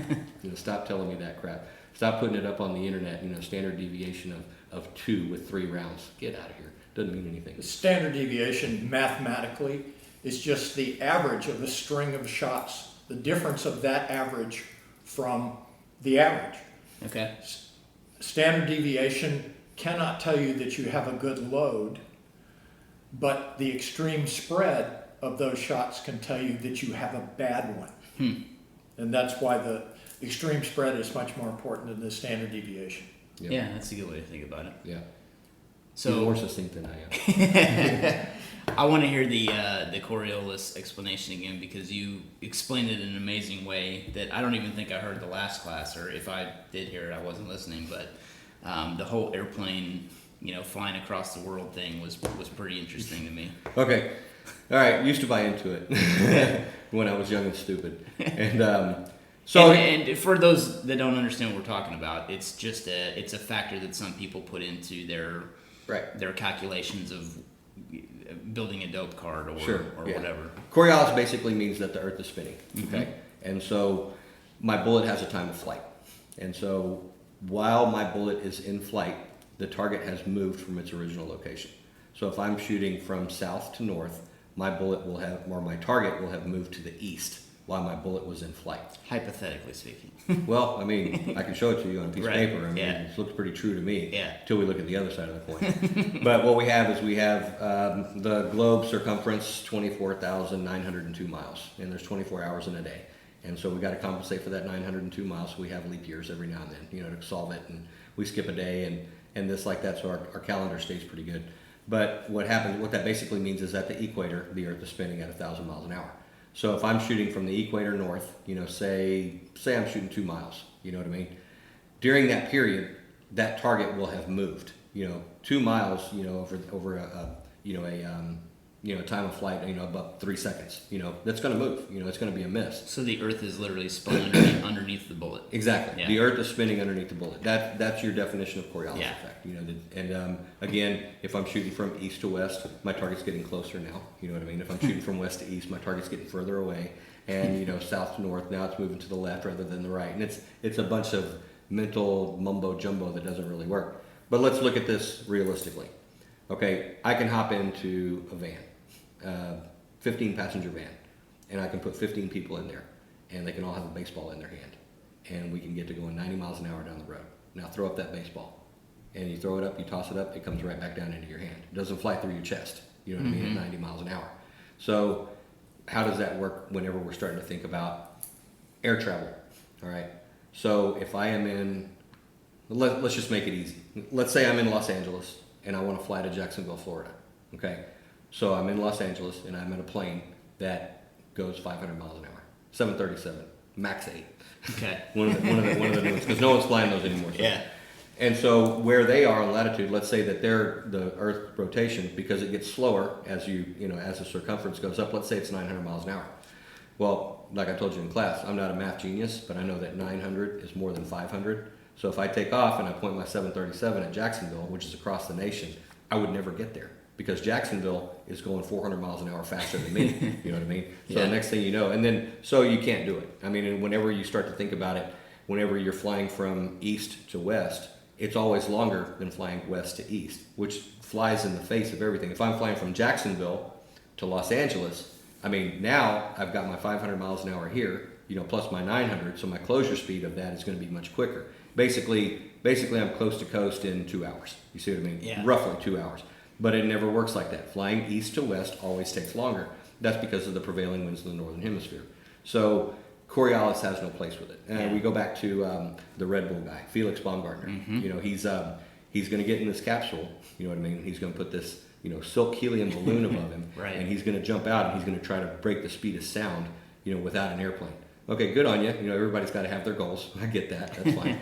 Stop telling me that crap. Stop putting it up on the internet, standard deviation of 2 with 3 rounds. Get out of here. Doesn't mean anything. The standard deviation mathematically is just the average of a string of shots, the difference of that average from the average. Okay. Standard deviation cannot tell you that you have a good load, but the extreme spread of those shots can tell you that you have a bad one. And that's why the extreme spread is much more important than the standard deviation. Yeah, that's a good way to think about it. Yeah. So You're more succinct than I am. I want to hear the Coriolis explanation again because you explained it in an amazing way that I don't even think I heard the last class, or if I did hear it, I wasn't listening. But the whole airplane, flying across the world thing was pretty interesting to me. Okay. All right. Used to buy into it when I was young and stupid. And so and for those that don't understand what we're talking about, it's just it's a factor that some people put into their Right. their calculations of building a dope card or Sure, or yeah. whatever. Coriolis basically means that the Earth is spinning. Mm-hmm. Okay, and so my bullet has a time of flight, and so while my bullet is in flight, the target has moved from its original location. So if I'm shooting from south to north, my bullet will have, or my target will have moved to the east while my bullet was in flight. Hypothetically speaking. Well, I mean, I can show it to you on a piece Right, of paper. I mean, yeah. it looks pretty true to me. Yeah. Until we look at the other side of the coin. But what we have is the globe circumference 24,902 miles, and there's 24 hours in a day. And so we got to compensate for that 902 miles. So we have leap years every now and then, you know, to solve it. And we skip a day and this like that. So our calendar stays pretty good. But what that basically means is at the equator, the Earth is spinning at 1,000 miles an hour. So if I'm shooting from the equator north, you know, say I'm shooting 2 miles, you know what I mean? During that period, that target will have moved, you know, 2 miles, you know, over a time of flight, you know, about 3 seconds, you know, that's going to move, you know, it's going to be a miss. So the Earth is literally spun underneath the bullet. Exactly. Yeah. The Earth is spinning underneath the bullet. That's your definition of Coriolis Yeah. effect. You know, again, if I'm shooting from east to west, my target's getting closer now. You know what I mean? If I'm shooting from west to east, my target's getting further away. And you know, south to north, now it's moving to the left rather than the right. And it's a bunch of mental mumbo jumbo that doesn't really work. But let's look at this realistically. Okay, I can hop into a van, 15 passenger van, and I can put 15 people in there, and they can all have a baseball in their hand, and we can get to going 90 miles an hour down the road. Now throw up that baseball, and you throw it up, you toss it up, it comes right back down into your hand. It doesn't fly through your chest, you know what I mean, at 90 miles an hour. So how does that work whenever we're starting to think about air travel? All right, so if I am in, let's just make it easy. Let's say I'm in Los Angeles, and I want to fly to Jacksonville, Florida, okay? So I'm in Los Angeles, and I'm in a plane that goes 500 miles an hour, 737, max 8. Okay. One of the new ones, because no one's flying those anymore. So. Yeah. And so where they are in latitude, let's say that they're the Earth rotation, because it gets slower as as the circumference goes up. Let's say it's 900 miles an hour. Well, like I told you in class, I'm not a math genius, but I know that 900 is more than 500. So if I take off and I point my 737 at Jacksonville, which is across the nation, I would never get there, because Jacksonville is going 400 miles an hour faster than me. You know what I mean? So Yeah. the next thing you know, and then so you can't do it. I mean, and whenever you start to think about it, whenever you're flying from east to west, it's always longer than flying west to east, which flies in the face of everything. If I'm flying from Jacksonville to Los Angeles, I mean, now I've got my 500 miles an hour here, you know, plus my 900, so my closure speed of that is going to be much quicker. Basically, I'm coast to coast in 2 hours. You see what I mean? Yeah. Roughly 2 hours. But it never works like that. Flying east to west always takes longer. That's because of the prevailing winds in the northern hemisphere. So Coriolis has no place with it. And we go back to the Red Bull guy, Felix Baumgartner. You know, he's going to get in this capsule. You know what I mean? He's going to put this, you know, silk helium balloon above him, Right. and he's going to jump out and he's going to try to break the speed of sound, you know, without an airplane. Okay, good on you. You know, everybody's got to have their goals. I get that. That's fine.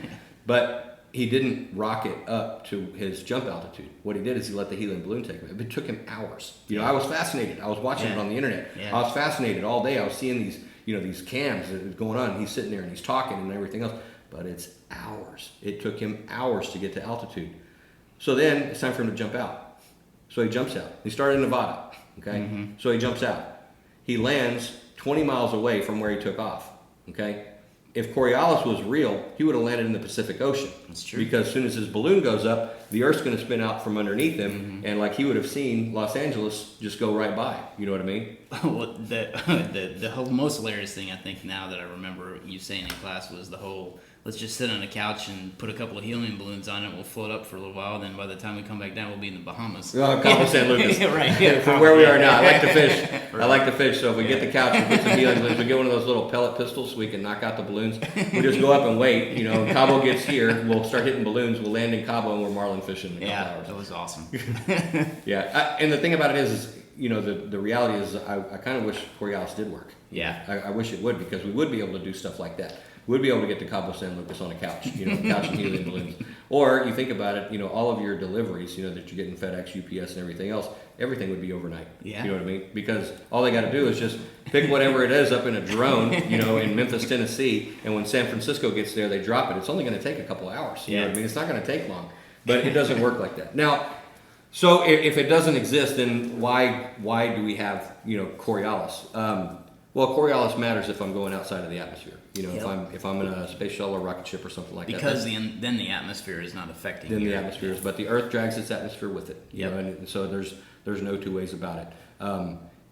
But he didn't rocket up to his jump altitude. What he did is he let the helium balloon take him. It took him hours. You know, I was fascinated. I was watching it on the internet. Yeah. I was fascinated all day. I was seeing these, you know, these cams that was going on. And he's sitting there and he's talking and everything else. But it's hours. It took him hours to get to altitude. So then it's time for him to jump out. So he jumps out. He started in Nevada. Okay. So he jumps out. He lands 20 miles away from where he took off. Okay. If Coriolis was real, he would have landed in the Pacific Ocean. That's true. Because as soon as his balloon goes up, the Earth's going to spin out from underneath him, and like he would have seen Los Angeles just go right by. You know what I mean? Well, the whole most hilarious thing I think now that I remember you saying in class was the whole, let's just sit on a couch and put a couple of helium balloons on it. We'll float up for a little while. Then by the time we come back down, we'll be in the Bahamas. Cabo San Lucas. Right. Yeah, From where we are now. I like to fish. I like to fish. So if we get the couch and put some helium balloons, we get one of those little pellet pistols so we can knock out the balloons. We just go up and wait. You know, Cabo gets here. We'll start hitting balloons. We'll land in Cabo and we're marlin fishing in a couple hours. That was awesome. Yeah. And the thing about it is you know, the reality is I kind of wish Coriolis did work. Yeah. I wish it would, because we would be able to do stuff like that. We'd be able to get to Cabo San Lucas on a couch, you know, couch and helium balloons. Or you think about it, you know, all of your deliveries, you know, that you're getting FedEx, UPS, and everything else, everything would be overnight. Yeah. You know what I mean? Because all they got to do is just pick whatever it is up in a drone, you know, in Memphis, Tennessee, and when San Francisco gets there, they drop it. It's only going to take a couple hours. You know what I mean? It's not going to take long. But it doesn't work like that. Now, So if it doesn't exist, then why do we have Coriolis? Well, Coriolis matters if I'm going outside of the atmosphere. If I'm in a space shuttle or rocket ship or something like because that. Because then the atmosphere is not affecting. Then the atmosphere is, but the Earth drags its atmosphere with it. Yep. So there's no two ways about it.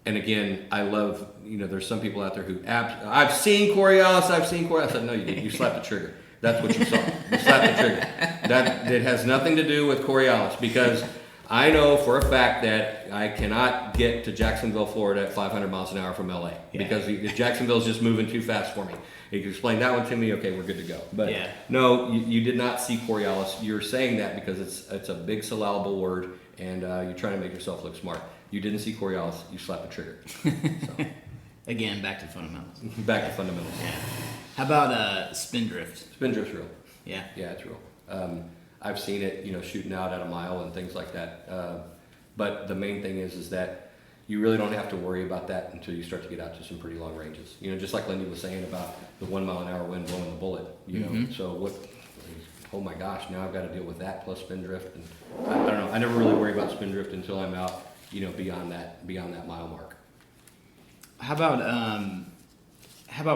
And again, I love there's some people out there who I've seen Coriolis. I said no, you didn't. You slapped the trigger. That's what you saw. You slapped the trigger. That it has nothing to do with Coriolis because I know for a fact that I cannot get to Jacksonville, Florida at 500 miles an hour from LA because Jacksonville's just moving too fast for me. You can explain that one to me, okay, we're good to go. But no, you did not see Coriolis. You're saying that because it's a big syllable word and you're trying to make yourself look smart. You didn't see Coriolis, you slapped the trigger. So. Again, back to fundamentals. Back to fundamentals. Yeah. How about Spindrift? Spindrift's real. Yeah. Yeah, it's real. I've seen it, shooting out at a mile and things like that. But the main thing is that you really don't have to worry about that until you start to get out to some pretty long ranges. Just like Lindy was saying about the 1 mile an hour wind blowing the bullet. So oh my gosh, now I've got to deal with that plus spindrift. And I don't know. I never really worry about spindrift until I'm out, beyond that mile mark. How about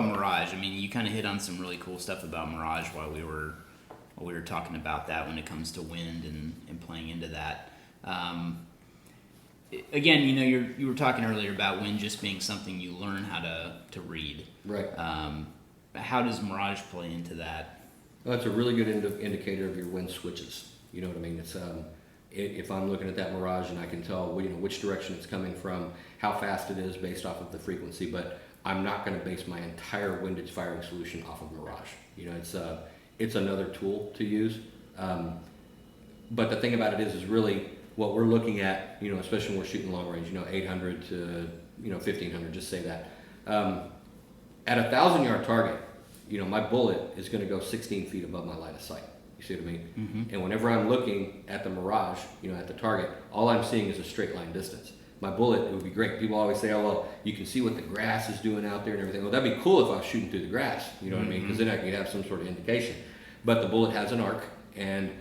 Mirage? I mean, you kind of hit on some really cool stuff about Mirage while we were talking about that when it comes to wind and playing into that. Again, you were talking earlier about wind just being something you learn how to read. Right. How does Mirage play into that? Well, it's a really good indicator of your wind switches. You know what I mean? It's if I'm looking at that Mirage and I can tell which direction it's coming from, how fast it is based off of the frequency, but I'm not going to base my entire windage firing solution off of Mirage. It's another tool to use. But the thing about it is really what we're looking at, especially when we're shooting long range, 800 to 1500, just say that. At a 1,000-yard target, my bullet is going to go 16 feet above my line of sight. You see what I mean? Mm-hmm. And whenever I'm looking at the Mirage, at the target, all I'm seeing is a straight line distance. My bullet, it would be great. People always say, oh, well, you can see what the grass is doing out there and everything. Well, that'd be cool if I was shooting through the grass, what I mean? Because then I could have some sort of indication. But the bullet has an arc, and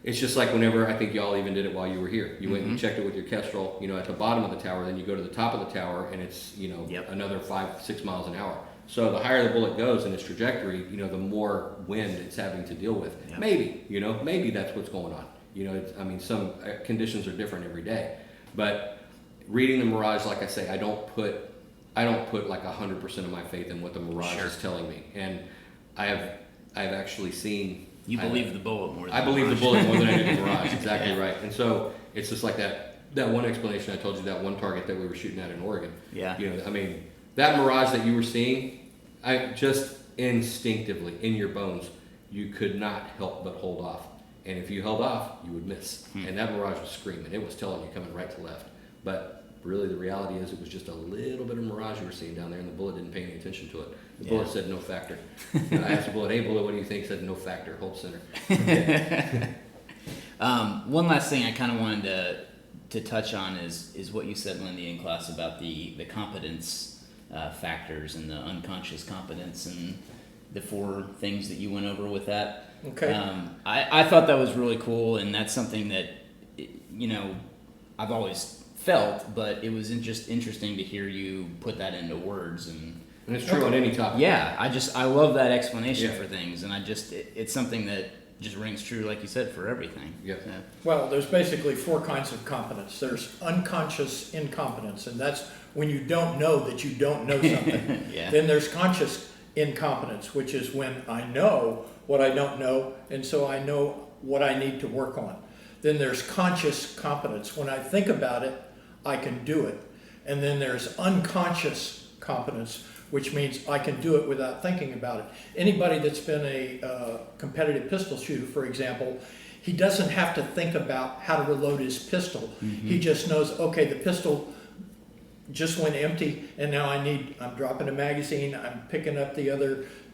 it's just like whenever, I think y'all even did it while you were here. You went and checked it with your Kestrel, at the bottom of the tower, then you go to the top of the tower, and it's, another 5-6 miles an hour. So the higher the bullet goes in its trajectory, the more wind it's having to deal with. Yep. Maybe that's what's going on. Some conditions are different every day. But reading the Mirage, like I say, I don't put like 100% of my faith in what the Mirage is telling me. And I've actually seen... You believe the bullet more than I believe the bullet more than I do the Mirage, exactly right. And so it's just like that one explanation I told you, that one target that we were shooting at in Oregon. Yeah. That Mirage that you were seeing, I just instinctively, in your bones, you could not help but hold off. And if you held off, you would miss. And that Mirage was screaming. It was telling you coming right to left. But really the reality is it was just a little bit of Mirage you were seeing down there, and the bullet didn't pay any attention to it. The bullet said no factor. I asked the bullet, hey bullet, what do you think? It said no factor, hold center. One last thing I kind of wanted to touch on is what you said, Lindy, in class about the competence factors and the unconscious competence and the 4 things that you went over with that. Okay. I thought that was really cool, and that's something that I've always felt, but it was just interesting to hear you put that into words. And it's true on any topic. Yeah, I love that explanation for things, and it's something that just rings true, like you said, for everything. Yeah. Well, there's basically 4 kinds of competence. There's unconscious incompetence, and that's when you don't know that you don't know something. Then there's conscious incompetence, which is when I know what I don't know, and so I know what I need to work on. Then there's conscious competence. When I think about it, I can do it. And then there's unconscious competence, which means I can do it without thinking about it. Anybody that's been a competitive pistol shooter, for example, he doesn't have to think about how to reload his pistol. He just knows, okay, the pistol just went empty, and now I'm dropping a magazine, I'm picking up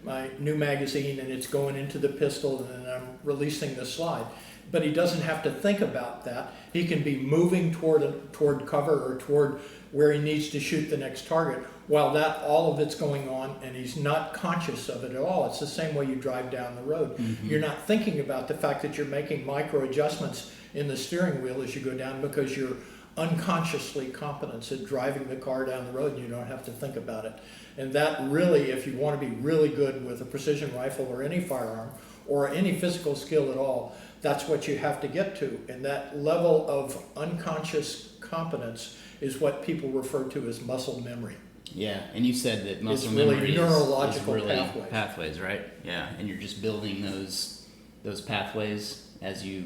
my new magazine, and it's going into the pistol, and then I'm releasing the slide. But he doesn't have to think about that. He can be moving toward cover or toward where he needs to shoot the next target while all of it's going on, and he's not conscious of it at all. It's the same way you drive down the road. You're not thinking about the fact that you're making micro adjustments in the steering wheel as you go down because you're unconsciously competent at driving the car down the road and you don't have to think about it. And that really, if you want to be really good with a precision rifle or any firearm or any physical skill at all, that's what you have to get to. And that level of unconscious competence is what people refer to as muscle memory. Yeah, and you said that muscle It's really memory neurological is really pathways. right? Yeah, and you're just building those pathways as you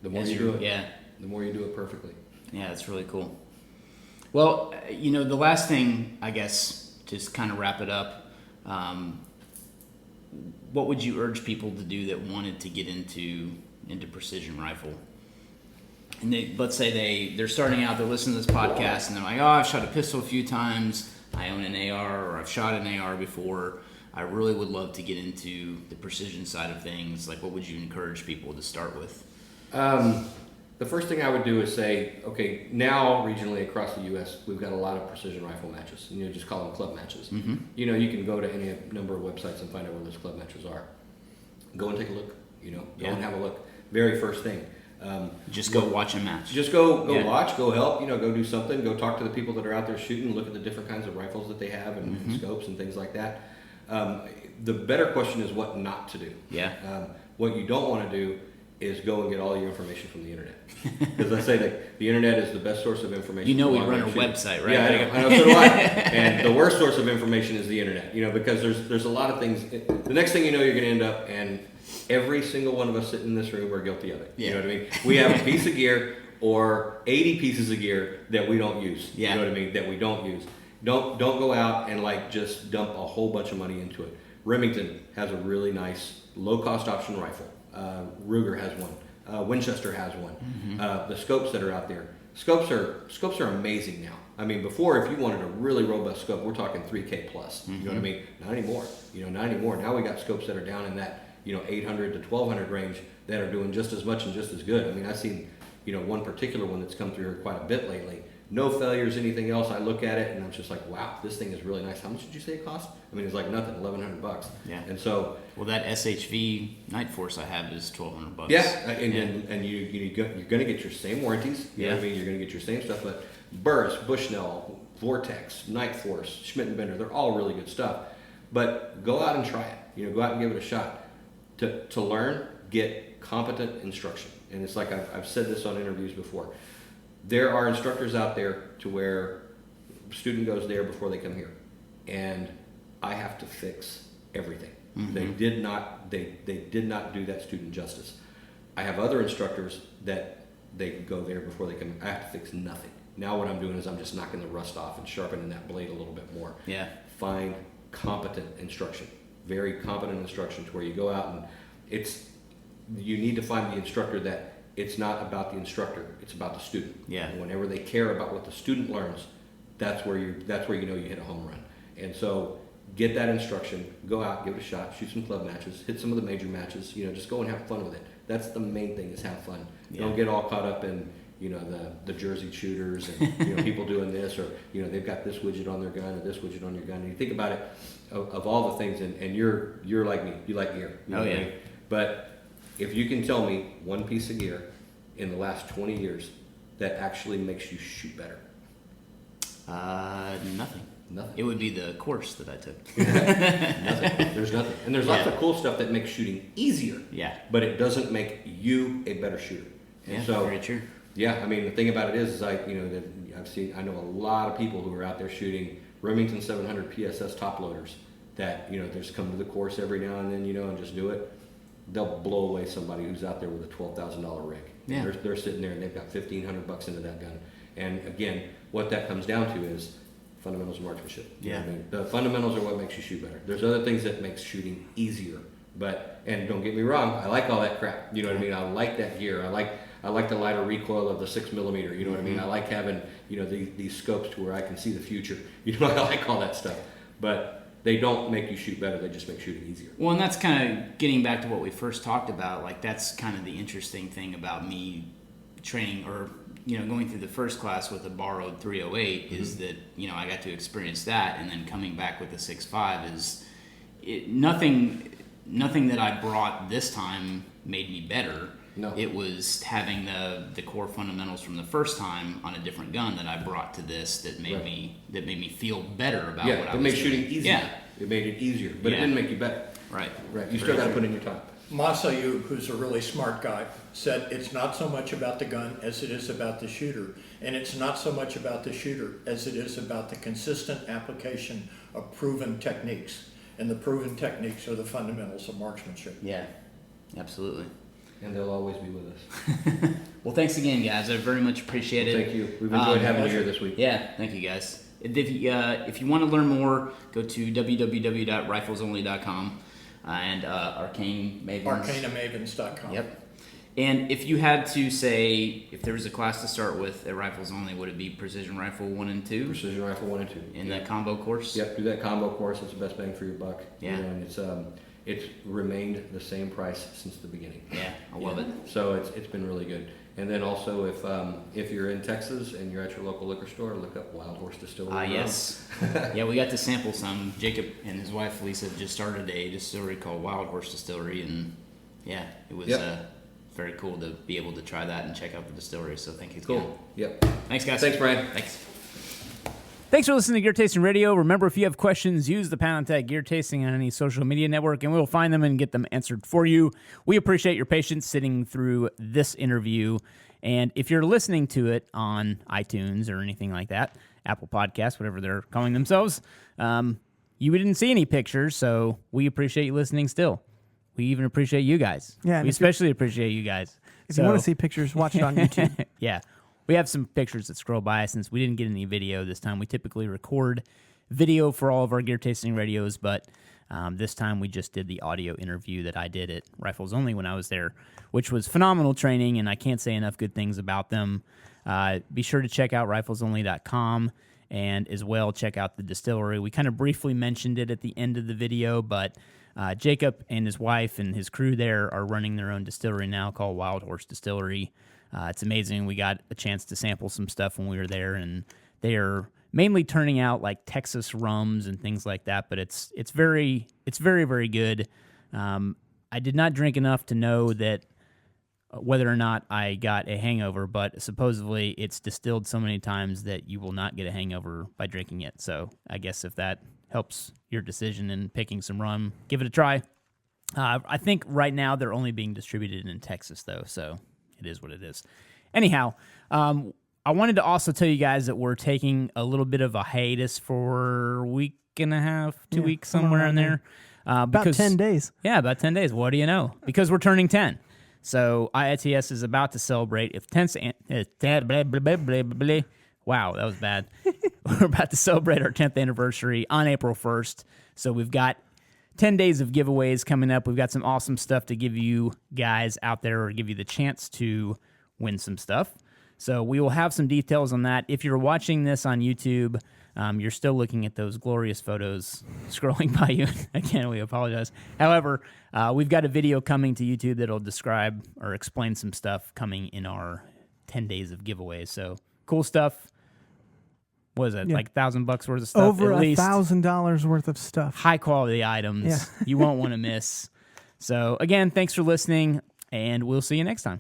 The more as you you're- do it, Yeah, the more you do it perfectly. yeah, it's really cool. Well, the last thing, I guess, just kind of wrap it up. What would you urge people to do that wanted to get into precision rifle? And let's say they're starting out, they're listening to this podcast, and they're like, oh, I've shot a pistol a few times, I own an AR, or I've shot an AR before. I really would love to get into the precision side of things. Like, what would you encourage people to start with? The first thing I would do is say, okay, now regionally across the U.S., we've got a lot of precision rifle matches. Just call them club matches. Mm-hmm. You can go to any number of websites and find out where those club matches are. Go and take a look. Go and have a look. Very first thing. Just go watch a match. Just go Yeah. watch, go help, go do something, go talk to the people that are out there shooting, look at the different kinds of rifles that they have and scopes and things like that. The better question is what not to do. Yeah. What you don't want to do is go and get all your information from the internet. Because I say that the internet is the best source of information. We for run a shooting. website, right? Yeah, I know, so do I. And the worst source of information is the internet, because there's a lot of things. The next thing you know, you're going to end up, and every single one of us sitting in this room are guilty of it. Yeah. You know what I mean? We have a piece of gear or 80 pieces of gear that we don't use. Yeah. You know what I mean? That we don't use. Don't go out and just dump a whole bunch of money into it. Remington has a really nice low-cost option rifle. Ruger has one. Winchester has one. The scopes that are out there. Scopes are amazing now. I mean, before, if you wanted a really robust scope, we're talking 3K plus. You know what I mean? Not anymore. Not anymore. Now we got scopes that are down in that 800 to 1200 range that are doing just as much and just as good. I mean, I've seen one particular one that's come through here quite a bit lately. No failures, anything else. I look at it and I'm just like, wow, this thing is really nice. How much did you say it cost? I mean, it's like nothing, $1,100. Yeah. And so, Well, that SHV Night Force I have is $1,200. yeah, and you're going to get your same warranties. You know what I mean? You're going to get your same stuff. But Burris, Bushnell, Vortex, Night Force, Schmidt & Bender, they're all really good stuff. But go out and try it. Go out and give it a shot. To learn, get competent instruction. And it's like I've said this on interviews before. There are instructors out there to where a student goes there before they come here. And I have to fix everything. They did not do that student justice. I have other instructors that they go there before they come. I have to fix nothing. Now what I'm doing is I'm just knocking the rust off and sharpening that blade a little bit more. Yeah. Find competent instruction. Very competent instruction to where you go out and you need to find the instructor that it's not about the instructor, it's about the student. Yeah. And whenever they care about what the student learns, that's where you hit a home run. And so get that instruction, go out, give it a shot, shoot some club matches, hit some of the major matches, just go and have fun with it. That's the main thing, is have fun. Yeah. Don't get all caught up in the jersey shooters and people doing this, or they've got this widget on their gun or this widget on your gun. And you think about it, of all the things, and you're like me, you like gear. You know what I mean? But if you can tell me one piece of gear in the last 20 years that actually makes you shoot better. Nothing. Nothing. It would be the course that I took. Nothing. There's nothing. And there's lots of cool stuff that makes shooting easier. Yeah. But it doesn't make you a better shooter. And Yeah, so, very true. yeah, I mean, the thing about it is I know a lot of people who are out there shooting Remington 700 PSS top loaders that, they just come to the course every now and then, and just do it. They'll blow away somebody who's out there with a $12,000 rig. Yeah. They're sitting there and they've got $1,500 into that gun. And again, what that comes down to is fundamentals of marksmanship. You know what I mean? The fundamentals are what makes you shoot better. There's other things that makes shooting easier. And don't get me wrong, I like all that crap. You know what I mean? I like that gear. I like the lighter recoil of the 6mm. You know what I mean? I like having these scopes to where I can see the future. I like all that stuff. But they don't make you shoot better. They just make shooting easier. Well, and that's kind of getting back to what we first talked about. Like, that's kind of the interesting thing about me training, or going through the first class with a borrowed 308 is that I got to experience that, and then coming back with the 6.5 is nothing that I brought this time made me better. No. It was having the core fundamentals from the first time on a different gun that I brought to this that made me feel better about what I was doing. It made shooting easier. Yeah. It made it easier, but it didn't make you better. Right. Right. You still got to put in your time. Masayub, who's a really smart guy, said it's not so much about the gun as it is about the shooter. And it's not so much about the shooter as it is about the consistent application of proven techniques. And the proven techniques are the fundamentals of marksmanship. Yeah, absolutely. And they'll always be with us. Well, thanks again, guys. I very much appreciate it. Thank you. We've enjoyed having you here this week. Yeah, thank you, guys. If you want to learn more, go to www.riflesonly.com and Arcane Mavens. Arcanamavens.com. Yep. And if you had to say, if there was a class to start with at Rifles Only, would it be Precision Rifle 1 and 2? Precision Rifle 1 and 2. In that combo course? Yep, do that combo course. It's the best bang for your buck. Yeah. And it's remained the same price since the beginning. Yeah, I love it. So it's been really good. And then also, if you're in Texas and you're at your local liquor store, look up Wild Horse Distillery. Yes. Yeah, we got to sample some. Jacob and his wife Lisa just started a distillery called Wild Horse Distillery, and yeah, it was very cool to be able to try that and check out the distillery. So thank you again. Cool. Yep. Thanks, guys. Thanks, Bryan. Thanks. Thanks for listening to Gear Tasting Radio. Remember, if you have questions, use the pound tag Gear Tasting on any social media network, and we will find them and get them answered for you. We appreciate your patience sitting through this interview. And if you're listening to it on iTunes or anything like that, Apple Podcasts, whatever they're calling themselves, you didn't see any pictures, so we appreciate you listening still. We even appreciate you guys. Yeah, we especially appreciate you guys. If you want to see pictures, watch it on YouTube. Yeah. We have some pictures that scroll by since we didn't get any video this time. We typically record video for all of our Gear Tasting Radios, but this time we just did the audio interview that I did at Rifles Only when I was there, which was phenomenal training, and I can't say enough good things about them. Be sure to check out riflesonly.com and as well check out the distillery. We kind of briefly mentioned it at the end of the video, but Jacob and his wife and his crew there are running their own distillery now called Wild Horse Distillery. It's amazing. We got a chance to sample some stuff when we were there, and they are mainly turning out like Texas rums and things like that. But it's very, very good. I did not drink enough to know that whether or not I got a hangover, but supposedly it's distilled so many times that you will not get a hangover by drinking it. So I guess if that helps your decision in picking some rum, give it a try. I think right now they're only being distributed in Texas, though, so it is what it is. Anyhow, I wanted to also tell you guys that we're taking a little bit of a hiatus for a week and a half, 2 weeks, somewhere in there. About 10 days. Yeah, about 10 days. What do you know? Because we're turning 10. So IITS is about to celebrate. Wow, that was bad. We're about to celebrate our 10th anniversary on April 1st. So we've got 10 days of giveaways coming up. We've got some awesome stuff to give you guys out there, or give you the chance to win some stuff. So we will have some details on that. If you're watching this on YouTube, you're still looking at those glorious photos scrolling by you. Again, we apologize. However, we've got a video coming to YouTube that'll describe or explain some stuff coming in our 10 days of giveaways. So cool stuff. What is it, like $1,000 worth of stuff? Over at least $1,000 worth of stuff. high quality items you won't want to miss. So again, thanks for listening, and we'll see you next time.